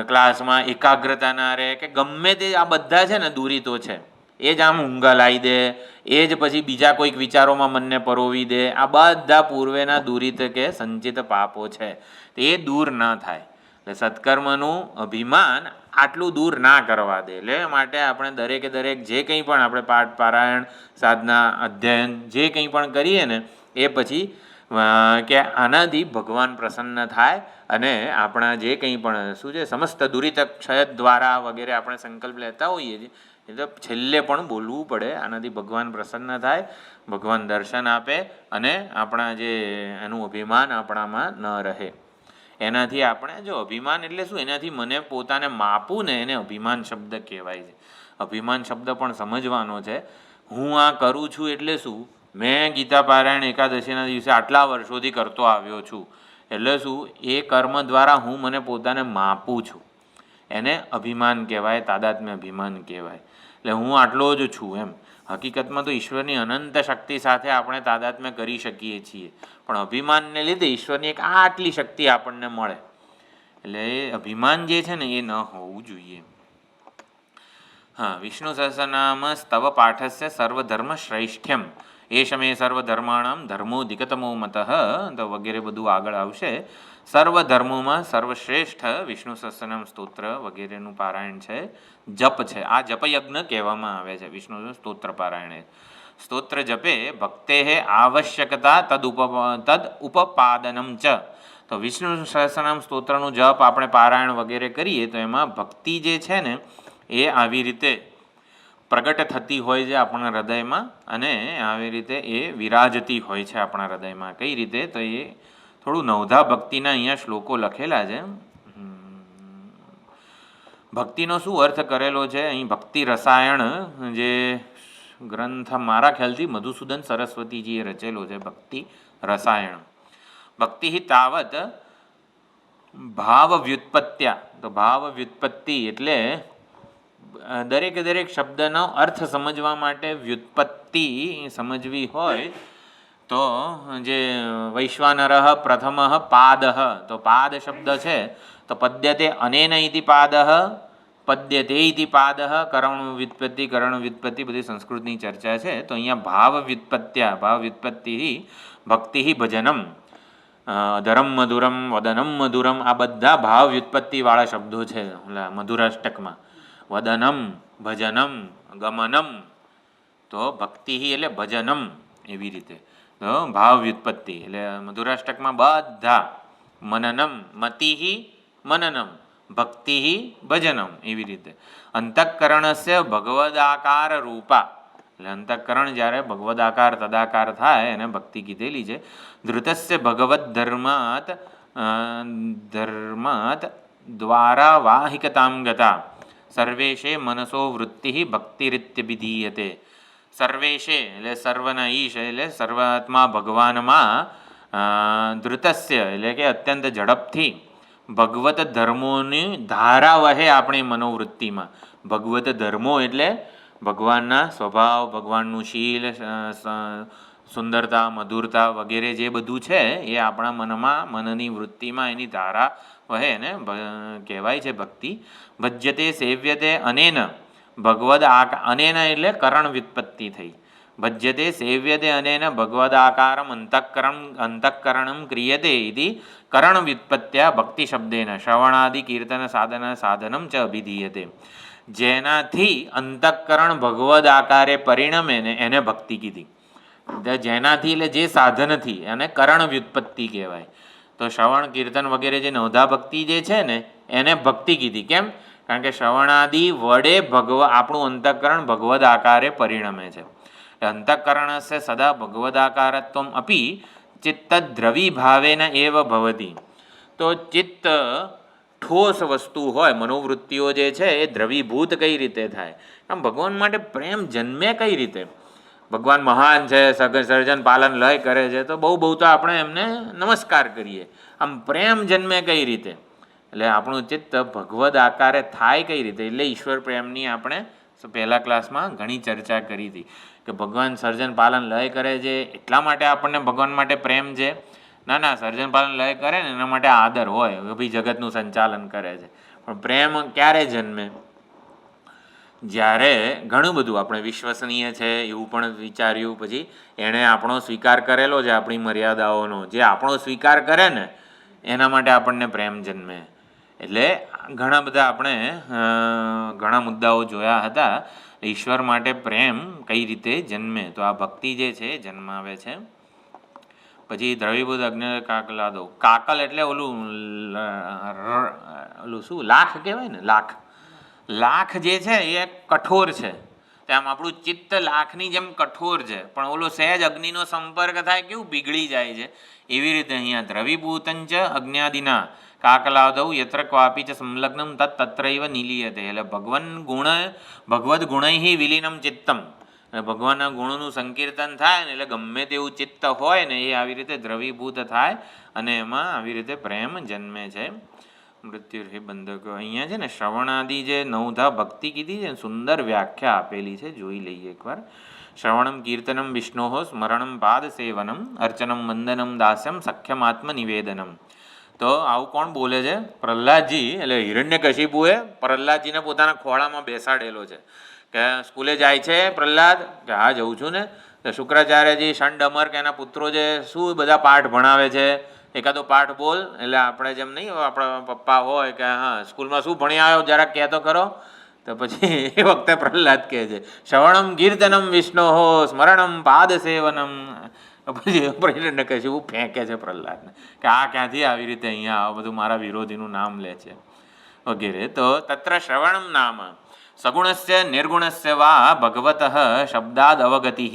ક્લાસમાં એકાગ્રતા ના રહે કે ગમે તે આ બધા છે ને દુરિતો છે એ જ આમ ઊંઘા લાવી દે, એ જ પછી બીજા કોઈક વિચારોમાં મનને પરોવી દે. આ બધા પૂર્વેના દુરિત કે સંચિત પાપો છે એ દૂર ના થાય. એટલે સત્કર્મનું અભિમાન આટલું દૂર ના કરવા દે. એટલે માટે આપણે દરેકે દરેક જે કંઈ પણ આપણે પાઠ પારાયણ સાધના અધ્યયન જે કંઈ પણ કરીએ ને એ પછી કે આનાથી ભગવાન પ્રસન્ન થાય અને આપણા જે કંઈ પણ શું છે સમસ્ત દુરિત ક્ષય દ્વારા વગેરે આપણે સંકલ્પ લેતા હોઈએ છીએ એ તો છેલ્લે પણ બોલવું પડે. આનાથી ભગવાન પ્રસન્ન થાય, ભગવાન દર્શન આપે અને આપણા જે એનું અભિમાન આપણામાં ન રહે. એનાથી આપણે જો અભિમાન એટલે શું? એનાથી મને પોતાને માપું ને એને અભિમાન શબ્દ કહેવાય છે. અભિમાન શબ્દ પણ સમજવાનો છે. હું આ કરું છું એટલે શું? મેં ગીતા પારાયણ એકાદશીના દિવસે આટલા વર્ષોથી કરતો આવ્યો છું એટલે શું? એ કર્મ દ્વારા હું મને પોતાને માપું છું. એને અભિમાન કહેવાય, તાદાત્મ્ય અભિમાન કહેવાય. એટલે હું આટલો જ છું એમ. હકીકતમાં તો ઈશ્વરની અનંત શક્તિ સાથે આપણે તાદાત્મ્ય કરી શકીએ છીએ, પણ અભિમાનને લીધે ઈશ્વરની એક આટલી શક્તિ આપણને મળે. એટલે એ અભિમાન જે છે ને એ ન હોવું જોઈએ. હા, વિષ્ણુ સહસ્રનામ સ્તવ પાઠસ્ય સર્વધર્મ શ્રેષ્ઠ્યમ એષ મે સર્વધર્માણામ ધર્મોધિકતમો મતઃ તો વગેરે બધું આગળ આવશે. સર્વધર્મોમાં સર્વશ્રેષ્ઠ વિષ્ણુ સહસ્રનામ સ્તોત્ર વગેરેનું પારાયણ છે, જપ છે. આ જપયજ્ઞ કહેવામાં આવે છે વિષ્ણુ સ્તોત્ર પારાયણે. સ્તોત્ર જપે ભક્તે આવશ્યકતા તદ ઉપપાદનમ ચ. તો વિષ્ણુ સહસ્રનામ સ્તોત્રનું જપ આપણે પારાયણ વગેરે કરીએ તો એમાં ભક્તિ જે છે ને એ આવી રીતે પ્રગટ થતી હોય છે આપણા હૃદયમાં, અને આવી રીતે એ વિરાજતી હોય છે આપણા હૃદયમાં. કઈ રીતે? તો એ થોડું નવધા ભક્તિના અહીંયા શ્લોકો લખેલા છે. ભક્તિનો શું અર્થ કરેલો છે અહીં? ભક્તિ રસાયણ જે ગ્રંથ મારા ખ્યાલથી મધુસૂદન સરસ્વતીજીએ રચેલો છે, ભક્તિ રસાયણ. ભક્તિ તાવત ભાવ વ્યુત્પત્ત્યા. તો ભાવ વ્યુત્પત્તિ એટલે દરેકે દરેક શબ્દનો અર્થ સમજવા માટે વ્યુત્પત્તિ સમજવી હોય તો જે વૈશ્વાનરઃ પ્રથમઃ પાદઃ, તો પાદ શબ્દ છે તો પદ્યતે અનેન ઇતિ પાદઃ, પદ્યતે ઇતિ પાદઃ, કરણ વ્યુત્પત્તિ બધી સંસ્કૃતની ચર્ચા છે. તો અહીંયા ભાવ વ્યુત્પત્ત્યા, ભાવ વ્યુત્પત્તિ ભક્તિ ભજનમ, ધરમ મધુરમ વદનમ મધુરમ, આ બધા ભાવ વ્યુત્પત્તિવાળા શબ્દો છે મધુરાષ્ટકમાં. વદનમ, ભજનમ, ગમનમ, તો ભક્તિ એટલે ભજનમ, એવી રીતે. તો ભાવ વ્યુત્પત્તિ એટલે મધુરાષ્ટકમાં બધા મનનમ, મતિ મનનમ, ભક્તિ ભજનમ, એવી રીતે. અંતઃકરણસ્ય ભગવદાકાર રૂપા, એટલે અંતઃકરણ જ્યારે ભગવદાકાર તદાકાર થાય એને ભક્તિ કીધેલી છે. ધૃતસ્ય ભગવદ ધર્માત દ્વારા વાહિકતામ ગતા સર્વેશે મનસો વૃત્તિ ભક્તિરીત્યભિધીયતે. સર્વેશે એટલે સર્વના ઈશ એટલે સર્વાત્મા ભગવાનમાં, ધૃતસ્ય એટલે કે અત્યંત ઝડપથી, ભગવત ધર્મોની ધારા વહે આપણી મનોવૃત્તિમાં. ભગવત ધર્મો એટલે ભગવાનના સ્વભાવ, ભગવાનનું શીલ, સુંદરતા, મધુરતા વગેરે જે બધું છે એ આપણા મનમાં, મનની વૃત્તિમાં એની ધારા વહે એને કહેવાય છે ભક્તિ. ભજ્યતે સેવ્યતે અનેન ભગવદ અનેન એટલે કરણ વ્યુત્પત્તિ થઈ. ભજ્યતે સેવ્યતે અનેન ભગવદ આકારમ અંતઃકરણમ ક્રિયતે ઇતિ કરણ વ્યુત્પત્ત્યા ભક્તિ શબ્દેન શ્રવણાદિ કીર્તન સાધન સાધનમ ચ અભિધીયતે. જેનાથી અંતઃકરણ ભગવદ આકારે પરિણમે ને એને ભક્તિ કીધી. જેનાથી એટલે જે સાધનથી એને કરણ વ્યુત્પત્તિ કહેવાય. તો શ્રવણ કીર્તન વગેરે જે નવધા ભક્તિ જે છે ને એને ભક્તિ કીધી. કેમ? કારણ કે શ્રવણાદિ વડે આપણું અંતઃકરણ ભગવદ આકારે પરિણમે છે. અંતઃકરણસ્ય સદા ભગવદાકારત્વમ અપી ચિત્ત દ્રવી ભાવેન એવ ભવતી. તો ચિત્ત ઠોસ વસ્તુ હોય, મનોવૃત્તિઓ જે છે એ દ્રવીભૂત કઈ રીતે થાય? આમ ભગવાન માટે પ્રેમ જન્મે કઈ રીતે? ભગવાન મહાન છે, સર્જન પાલન લય કરે છે, તો બહુ તો આપણે એમને નમસ્કાર કરીએ. આમ પ્રેમ જન્મે કઈ રીતે? એટલે આપણું ચિત્ત ભગવદ આકારે થાય કઈ રીતે? એટલે ઈશ્વર પ્રેમની આપણે પહેલા ક્લાસમાં ઘણી ચર્ચા કરી હતી કે ભગવાન સર્જન પાલન લય કરે છે એટલા માટે આપણને ભગવાન માટે પ્રેમ છે? ના, સર્જન પાલન લય કરે ને એના માટે આદર હોય, ભાઈ જગતનું સંચાલન કરે છે. પણ પ્રેમ ક્યારે જન્મે? જ્યારે ઘણું બધું આપણે વિશ્વસનીય છે એવું પણ વિચાર્યું, પછી એણે આપણો સ્વીકાર કરેલો છે, આપણી મર્યાદાઓનો જે આપણો સ્વીકાર કરે ને એના માટે આપણને પ્રેમ જન્મે. એટલે ઘણા બધા આપણે ઘણા મુદ્દાઓ જોયા હતા. ઈશ્વર માટે પ્રેમ કઈ રીતે જન્મે? તો આ ભક્તિ જે છે જન્માવે છે. પછી દ્રવીભૂત અગ્નિ કાકલાદો. કાકલ એટલે ઓલું શું લાખ કહેવાય ને, લાખ જે છે એ કઠોર છે. તેમ આપણું ચિત્ત લાખની જેમ કઠોર છે, પણ ઓલો સહેજ અગ્નિનો સંપર્ક થાય કેવું પીગળી જાય છે. એવી રીતે અહીંયા દ્રવીભૂતંચ અજ્ઞાદિના કાકલાદૌ યત્ર ક્વાપી ચ સંલગ્નમ તત્રૈવ નિલીયતે. એટલે ભગવદ ગુણૈ વિલીનમ ચિત્તમ. અને ભગવાનના ગુણોનું સંકીર્તન થાય ને એટલે ગમે તેવું ચિત્ત હોય ને એ આવી રીતે દ્રવીભૂત થાય અને એમાં આવી રીતે પ્રેમ જન્મે છે. મૃત્યુર્હિ બંધકો. અહીંયા છે ને શ્રવણાદિ જે નવધા ભક્તિ કીધી છે ને સુંદર વ્યાખ્યા આપેલી છે, જોઈ લઈએ એકવાર. શ્રવણમ કીર્તનમ વિષ્ણોઃ સ્મરણમ પાદ સેવનમ અર્ચનમ વંદનમ દાસ્યમ સખ્યમાત્મ નિવેદનમ. તો આવું કોણ બોલે છે? પ્રહલાદજી. એટલે હિરણ્યકશિપુએ પ્રહલાદજીને પોતાના ખોળામાં બેસાડેલો છે કે સ્કૂલે જાય છે પ્રહલાદ? કે હા જઉં છું ને. તો શુક્રાચાર્યજી ષંડ અમર કે એના પુત્રો જે શું બધા પાઠ ભણાવે છે, એકાદો પાઠ બોલ. એટલે આપણે જેમ નહીં આપણા પપ્પા હોય કે હા સ્કૂલમાં શું ભણી આવ્યો જરાક કહેતો કરો, તો પછી એ વખતે પ્રહલાદ કહે છે શ્રવણમ કીર્તનમ વિષ્ણોઃ સ્મરણમ પાદ સેવનમ. પછી પ્રહલાદને કહે છે, એવું ફેંકે છે પ્રહલાદને કે આ ક્યાંથી આવી રીતે અહીંયા આ બધું મારા વિરોધીનું નામ લે છે વગેરે. તો તત્ર શ્રવણમ નામ સગુણસ્ય નિર્ગુણસ્ય વા ભગવતઃ શબ્દાદ અવગતિ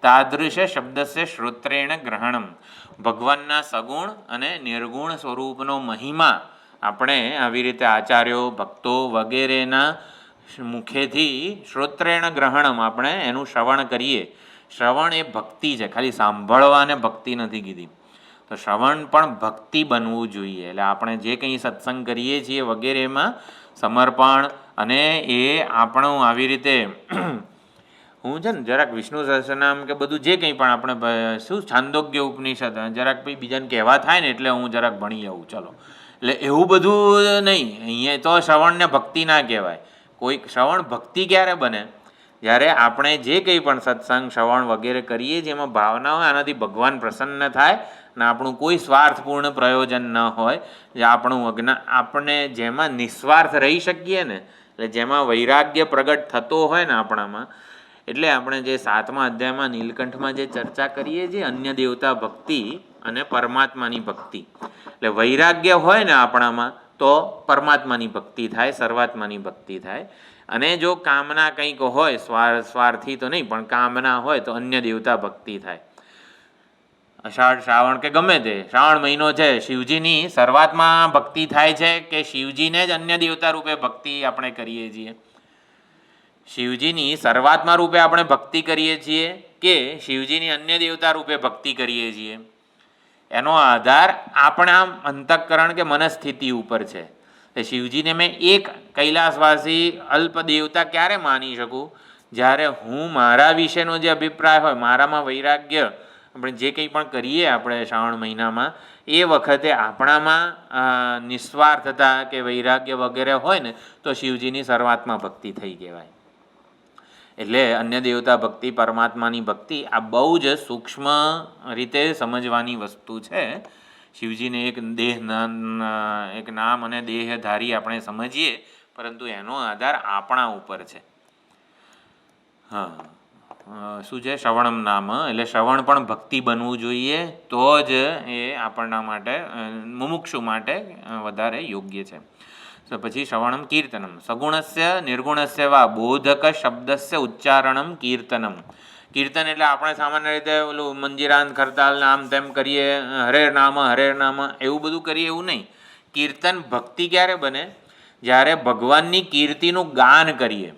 તાદૃશ શબ્દસ્ય શ્રોત્રેણ ગ્રહણમ. ભગવાનના સગુણ અને નિર્ગુણ સ્વરૂપનો મહિમા આપણે આવી રીતે આચાર્યો ભક્તો વગેરેના મુખેથી શ્રોત્રેણ ગ્રહણમ આપણે એનું શ્રવણ કરીએ. શ્રવણ એ ભક્તિ છે, ખાલી સાંભળવાને ભક્તિ નથી કીધી. તો શ્રવણ પણ ભક્તિ બનવું જોઈએ. એટલે આપણે જે કંઈ સત્સંગ કરીએ છીએ વગેરેમાં સમર્પણ અને એ આપણું આવી રીતે હું છે ને જરાક વિષ્ણુ સહસ્રનામ કે બધું જે કંઈ પણ આપણે શું છાંદોગ્ય ઉપનિષદ જરાક ભાઈ બીજાને કહેવા થાય ને એટલે હું જરાક ભણી આવું ચલો. એટલે એવું બધું નહીં. અહીંયા તો શ્રવણને ભક્તિ ના કહેવાય. કોઈ શ્રવણ ભક્તિ ક્યારે બને? જ્યારે આપણે જે કંઈ પણ સત્સંગ શ્રવણ વગેરે કરીએ છીએ એમાં ભાવના હોય આનાથી ભગવાન પ્રસન્ન થાય અને આપણું કોઈ સ્વાર્થપૂર્ણ પ્રયોજન ન હોય. જે આપણું આપણે જેમાં નિસ્વાર્થ રહી શકીએ ને, એટલે જેમાં વૈરાગ્ય પ્રગટ થતો હોય ને આપણામાં, એટલે આપણે જે 7મા અધ્યાયમાં નીલકંઠમાં જે ચર્ચા કરીએ છીએ અન્ય દેવતા ભક્તિ અને પરમાત્માની ભક્તિ. એટલે વૈરાગ્ય હોય ને આપણામાં તો પરમાત્માની ભક્તિ થાય, સર્વાત્માની ભક્તિ થાય. અને જો કામના કંઈક હોય સ્વાર્થી તો નહીં પણ કામના હોય તો અન્ય દેવતા ભક્તિ થાય. અષાઢ શ્રાવણ કે ગમે તે શ્રાવણ મહિનો છે, શિવજીની શરૂઆતમાં ભક્તિ થાય છે કે શિવજીને જ અન્ય દેવતા રૂપે ભક્તિ આપણે કરીએ છીએ? શિવજીની શરૂઆતમાં રૂપે આપણે ભક્તિ કરીએ છીએ કે શિવજીની અન્ય દેવતા રૂપે ભક્તિ કરીએ છીએ? એનો આધાર આપણા અંતઃકરણ કે મનસ્થિતિ ઉપર છે. શિવજીને મેં એક કૈલાસવાસી અલ્પ દેવતા ક્યારે માની શકું? જ્યારે હું મારા વિશેનો જે અભિપ્રાય હોય, મારામાં વૈરાગ્ય, આપણે જે કંઈ પણ કરીએ આપણે શ્રાવણ મહિનામાં એ વખતે આપણામાં નિસ્વાર્થતા કે વૈરાગ્ય વગેરે હોય ને તો શિવજીની શરૂઆતમાં ભક્તિ થઈ કહેવાય. એટલે અન્ય દેવતા ભક્તિ, પરમાત્માની ભક્તિ આ બહુ જ સૂક્ષ્મ રીતે સમજવાની વસ્તુ છે. શિવજીને એક એક નામ અને દેહધારી આપણે સમજીએ, પરંતુ એનો આધાર આપણા ઉપર છે. હા, શું છે? શ્રવણમ નામ. એટલે શ્રવણ પણ ભક્તિ બનવું જોઈએ, તો જ એ આપણા માટે મુમુક્ષુ માટે વધારે યોગ્ય છે. તો પછી શ્રવણમ કીર્તનમ સગુણસ્ય નિર્ગુણસ્ય વા બોધક શબ્દસ્ય ઉચ્ચારણમ કીર્તનમ. કીર્તન એટલે આપણે સામાન્ય રીતે ઓલું મંજીરાન ખરતાલ આમ તેમ કરીએ, હરેર નામ એવું બધું કરીએ એવું નહીં. કીર્તન ભક્તિ ક્યારે બને? જ્યારે ભગવાનની કીર્તિનું ગાન કરીએ.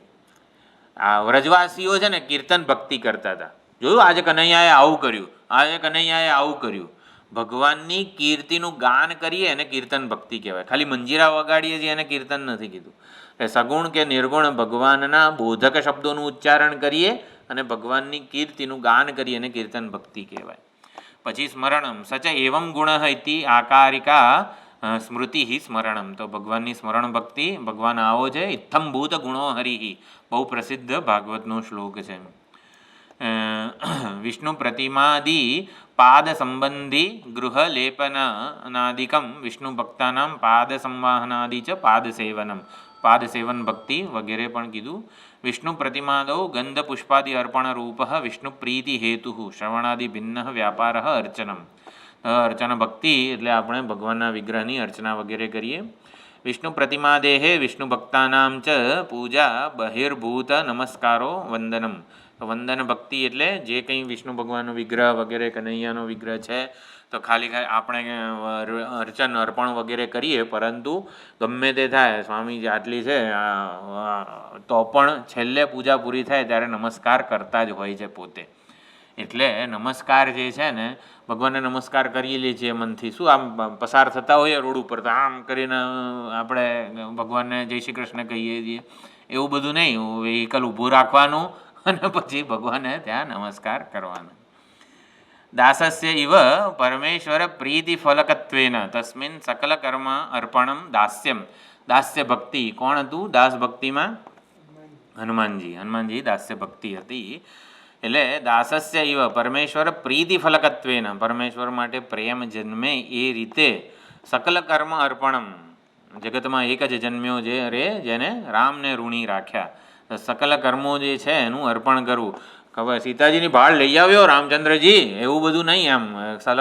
આ વ્રજવાસીઓ છે ને કીર્તન ભક્તિ કરતા હતા. જોયું આજે કનૈયાએ આવું કર્યું, આજે કનૈયાએ આવું કર્યું. ભગવાનની કીર્તિનું ગાન કરીએ અને કીર્તન ભક્તિ કહેવાય. ખાલી મંજીરા વગાડીએ છીએ એને કીર્તન નથી કીધું. એટલે સગુણ કે નિર્ગુણ ભગવાનના બોધક શબ્દોનું ઉચ્ચારણ કરીએ અને ભગવાનની કીર્તિનું ગાન કરીએ અને કીર્તન ભક્તિ કહેવાય. પછી સ્મરણમ સચ એવમ ગુણ ઇતિ આકારિકા સ્મૃતિ સ્મરણમ. તો ભગવાનની સ્મરણ ભક્તિ, ભગવાન આવો છે. ઇત્થમ ભૂત ગુણો હરિ, બહુ પ્રસિદ્ધ ભાગવતનો શ્લોક છે. વિષ્ણુ પ્રતિમાદિ પાદ સંબંધી ગૃહ લેપનાદિકમ વિષ્ણુ ભક્તાનામ પાદ સંવાહનાદિ ચ પાદ સેવનમ. પાદ સેવન ભક્તિ વગેરે પણ કીધું. વિષ્ણુ પ્રતિમાદૌ ગંધ પુષ્પાદિ અર્પણ રૂપ વિષ્ણુ પ્રીતિ હેતુ શ્રવણાદિ ભિન્ન વ્યાપાર અર્ચનમ. અર્ચના ભક્તિ એટલે આપણે ભગવાનના વિગ્રહની અર્ચના વગેરે કરીએ. વિષ્ણુ પ્રતિમાદેહે વિષ્ણુ ભક્તાનામ ચ પૂજા બહિર્ભૂત નમસ્કારો વંદનમ. તો વંદન ભક્તિ એટલે જે કંઈ વિષ્ણુ ભગવાનનો વિગ્રહ વગેરે કનૈયાનો વિગ્રહ છે તો ખાલી આપણે અર્ચન અર્પણ વગેરે કરીએ, પરંતુ ગમે તે થાય સ્વામીજી આટલી છે તો પણ છેલ્લે પૂજા પૂરી થાય ત્યારે નમસ્કાર કરતા જ હોય છે પોતે. એટલે નમસ્કાર જે છે ને, ભગવાનને નમસ્કાર કરી લઈએ છીએ મનથી. શું આમ પસાર થતા હોઈએ રોડ ઉપર તો આમ કરીને આપણે ભગવાનને જય શ્રી કૃષ્ણ કહીએ છીએ, એવું બધું નહીં. વ્હીકલ ઊભું રાખવાનું અને પછી ભગવાનને ત્યાં નમસ્કાર કરવાનો. દાસસ્ય ઇવ પરમેશ્વર પ્રીતિ ફલકત્વેન તસ્મિન સકલ કર્મ અર્પણમ દાસ્યમ. દાસ્ય ભક્તિ કોણ હતું? દાસ ભક્તિમાં હનુમાનજી દાસ્ય ભક્તિ હતી. એટલે દાસસ્ય ઇવ પરમેશ્વર પ્રીતિ ફલકત્વેન, પરમેશ્વર માટે પ્રેમ જન્મે એ રીતે સકલ કર્મ અર્પણમ, જગતમાં એક જ જન્મ્યો જે જેને રામને ઋણી રાખ્યા, સકલ કર્મો જે છે એનું અર્પણ કરવું. ખબર સીતાજીની ભાળ લઈ આવ્યો રામચંદ્રજી, એવું બધું નહીં. આમ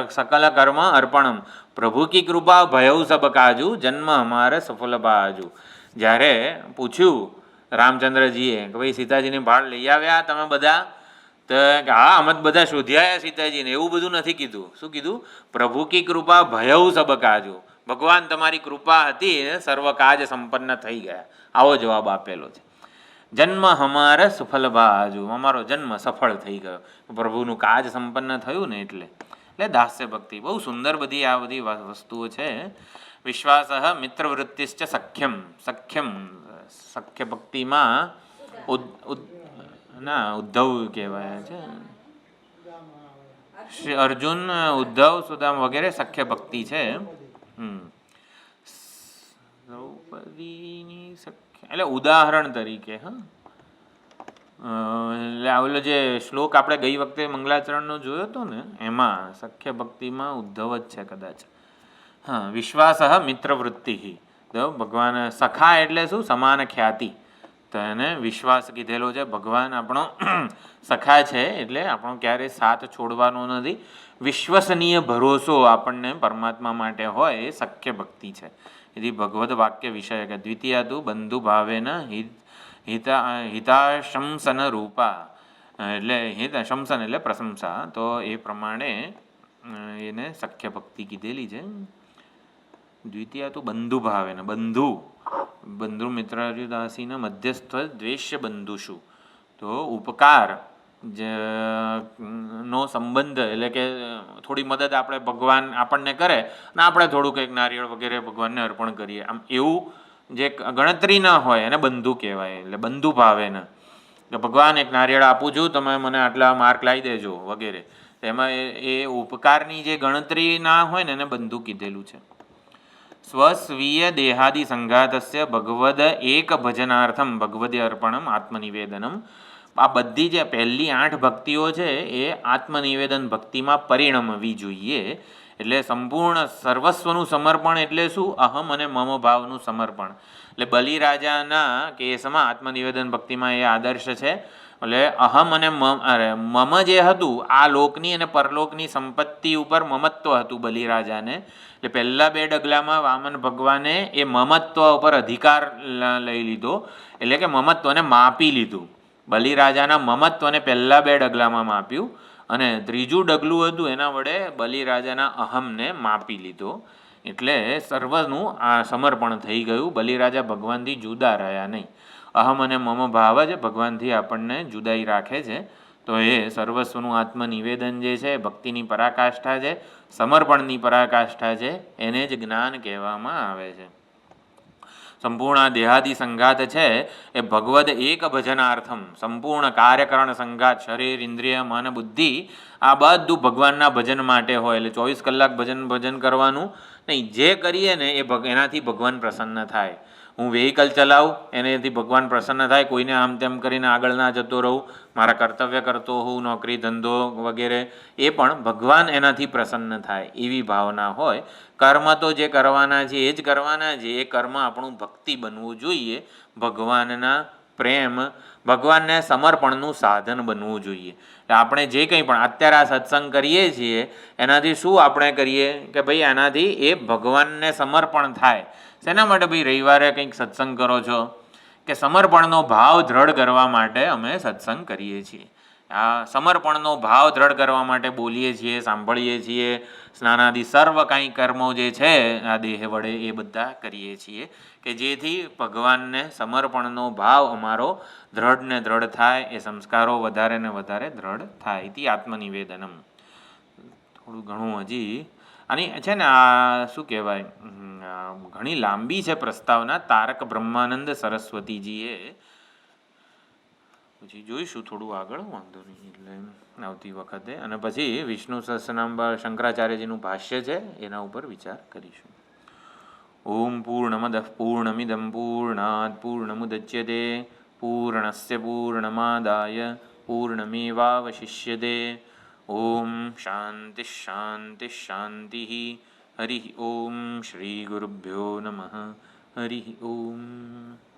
સકલ કર્મ અર્પણમ પ્રભુ કી કૃપા ભયઉ સબ કાજુ જન્મ અમારે સફલ બાજુ. જ્યારે પૂછ્યું રામચંદ્રજીએ કે ભાઈ સીતાજીની ભાળ લઈ આવ્યા તમે બધા, તો હા અમે બધા શોધ્યા સીતાજીને, એવું બધું નથી કીધું. શું કીધું? પ્રભુ કી કૃપા ભયઉ સબ કાજુ, ભગવાન તમારી કૃપા હતી સર્વ કાજ સંપન્ન થઈ ગયા, આવો જવાબ આપેલો છે. જન્મ હમારે સફલ બાજુ, અમારો જન્મ સફળ થઈ ગયો, પ્રભુનું કાજ સંપન્ન થયું ને એટલે. દાસ્ય ભક્તિ બહુ સુંદર બધી આ બધી વસ્તુઓ છે. વિશ્વાસ મિત્રવૃત્તિશ્ચ સખ્યમ, સખ્ય ભક્તિમાં ઉદ્ધવ કહેવાય છે. શ્રી અર્જુન, ઉદ્ધવ, સુદામ વગેરે સખ્ય ભક્તિ છે. દ્રૌપદીની સખ્ય એટલે ઉદાહરણ તરીકે. એટલે ઓલો જે શ્લોક આપણે ગઈ વખતે મંગલાચરણનો જોયો હતો ને, એમાં સખ્ય ભક્તિમાં ઉદ્ધવ જ છે કદાચ. વિશ્વાસ મિત્રવૃત્તિ, તો ભગવાન સખા એટલે શું? સમાન ખ્યાતિ. તો એને વિશ્વાસ કીધેલો છે. ભગવાન આપણો સખા છે એટલે આપણો ક્યારેય સાથ છોડવાનો નથી. વિશ્વસનીય ભરોસો આપણને પરમાત્મા માટે હોય એ સખ્ય ભક્તિ છે. એથી ભગવદ વાક્ય વિષય કે દ્વિતીય તું બંધુ ભાવેન હિતાશંસન રૂપા, એટલે હિતાશંસન એટલે પ્રશંસા. તો એ પ્રમાણે એને સખ્ય ભક્તિ કીધેલી છે. દ્વિતીય તું બંધુ ભાવેન, બંધુ મિત્રાર્યુદાસીના મધ્યસ્થ દ્વેષ્ય બંધુષુ. તો ઉપકાર નો સંબંધ એટલે કે થોડી મદદ આપણે ભગવાન આપણને કરે અને આપણે થોડું કંઈક નારિયેળ વગેરે ભગવાનને અર્પણ કરીએ, આમ એવું જે ગણતરી ના હોય એને બંધુ કહેવાય. એટલે બંધુ ભાવે ને કે ભગવાન એક નારિયેળ આપું છું, તમે મને આટલા માર્ક લાવી દેજો વગેરે, એમાં એ ઉપકારની જે ગણતરી ના હોય ને એને બંધુ કીધેલું છે. સ્વસ્વીય દેહાદિ સંઘાતસ્ય ભગવદ એક ભજનાર્થમ ભગવદે અર્પણમ આત્મનિવેદનમ. આ બધી જે પહેલી 8 ભક્તિઓ છે એ આત્મનિવેદન ભક્તિમાં પરિણમવી જોઈએ. એટલે સંપૂર્ણ સર્વસ્વનું સમર્પણ એટલે શું? અહમ અને મમ ભાવનું સમર્પણ. એટલે બલિરાજાના કેસમાં આત્મનિવેદન ભક્તિમાં એ આદર્શ છે. એટલે અહમ અને મમ જે હતું આ લોકની અને પરલોકની સંપત્તિ ઉપર મમત્વ હતું બલિરાજાને. એટલે પહેલાં 2 ડગલામાં વામન ભગવાને એ મમત્વ ઉપર અધિકાર લઈ લીધો, એટલે કે મમત્વને માપી લીધું. બલિરાજાના મમત્વને પહેલાં 2 ડગલામાં માપ્યું અને ત્રીજું ડગલું હતું એના વડે બલિરાજાના અહમને માપી લીધો. એટલે સર્વનું આ સમર્પણ થઈ ગયું. બલિરાજા ભગવાનથી જુદા રહ્યા નહીં. અહમ અને મમ ભાવ જ ભગવાનથી આપણને જુદાઈ રાખે છે. તો એ સર્વસ્વનું આત્મનિવેદન જે છે ભક્તિની પરાકાષ્ઠા છે, સમર્પણની પરાકાષ્ઠા છે, એને જ જ્ઞાન કહેવામાં આવે છે. સંપૂર્ણ દેહાદિ સંઘાત છે એ ભગવદ એક ભજનાર્થમ, સંપૂર્ણ કાર્યકરણ સંઘાત શરીર, ઇન્દ્રિય, મન, બુદ્ધિ આ બધું ભગવાનના ભજન માટે હોય. એટલે 24 કલાક ભજન કરવાનું નહીં. જે કરીએ ને એનાથી ભગવાન પ્રસન્ન થાય. હું વ્હીકલ ચલાવું એનાથી ભગવાન પ્રસન્ન થાય. કોઈને આમ તેમ કરીને આગળ ના જતો રહું, મારા કર્તવ્ય કરતો હોઉં, નોકરી ધંધો વગેરે, એ પણ ભગવાન એનાથી પ્રસન્ન થાય એવી ભાવના હોય. કર્મ તો જે કરવાના છે એ જ કરવાના છે. એ કર્મ આપણું ભક્તિ બનવું જોઈએ, ભગવાનના પ્રેમ, ભગવાનને સમર્પણનું સાધન બનવું જોઈએ. આપણે જે કંઈ પણ અત્યારે આ સત્સંગ કરીએ છીએ એનાથી શું આપણે કરીએ કે ભાઈ એનાથી એ ભગવાનને સમર્પણ થાય. શેના માટે ભાઈ રવિવારે કંઈક સત્સંગ કરો છો? કે સમર્પણનો ભાવ દ્રઢ કરવા માટે અમે સત્સંગ કરીએ છીએ. આ સમર્પણનો ભાવ દ્રઢ કરવા માટે બોલીએ છીએ, સાંભળીએ છીએ, સ્નાનાદિ સર્વ કાંઈ કર્મો જે છે આ દેહ વડે એ બધા કરીએ છીએ કે જેથી ભગવાનને સમર્પણનો ભાવ અમારો દ્રઢ ને દ્રઢ થાય, એ સંસ્કારો વધારે ને વધારે દ્રઢ થાય. ઇતિ આત્મનિવેદનમ. થોડું ઘણું હજી આની છે ને આ શું કહેવાય, ઘણી લાંબી છે પ્રસ્તાવના. તારક બ્રહ્માનંદ સરસ્વતીજીએ, પછી જોઈશું થોડું આગળ, વાંધો નહીં, એટલે આવતી વખતે. અને પછી વિષ્ણુ સહસ્રનામ શંકરાચાર્યજીનું ભાષ્ય છે એના ઉપર વિચાર કરીશું. ઓમ પૂર્ણમદઃ પૂર્ણમિદં પૂર્ણાત પૂર્ણમુદચ્યતે પૂર્ણસ્ય પૂર્ણમાદાય પૂર્ણમેવાવશિષ્યતે. ઓમ શાંતિ શાંતિ શાંતિ. હરિ ઓમ. શ્રી ગુરુભ્યો નમઃ. હરિ ઓમ.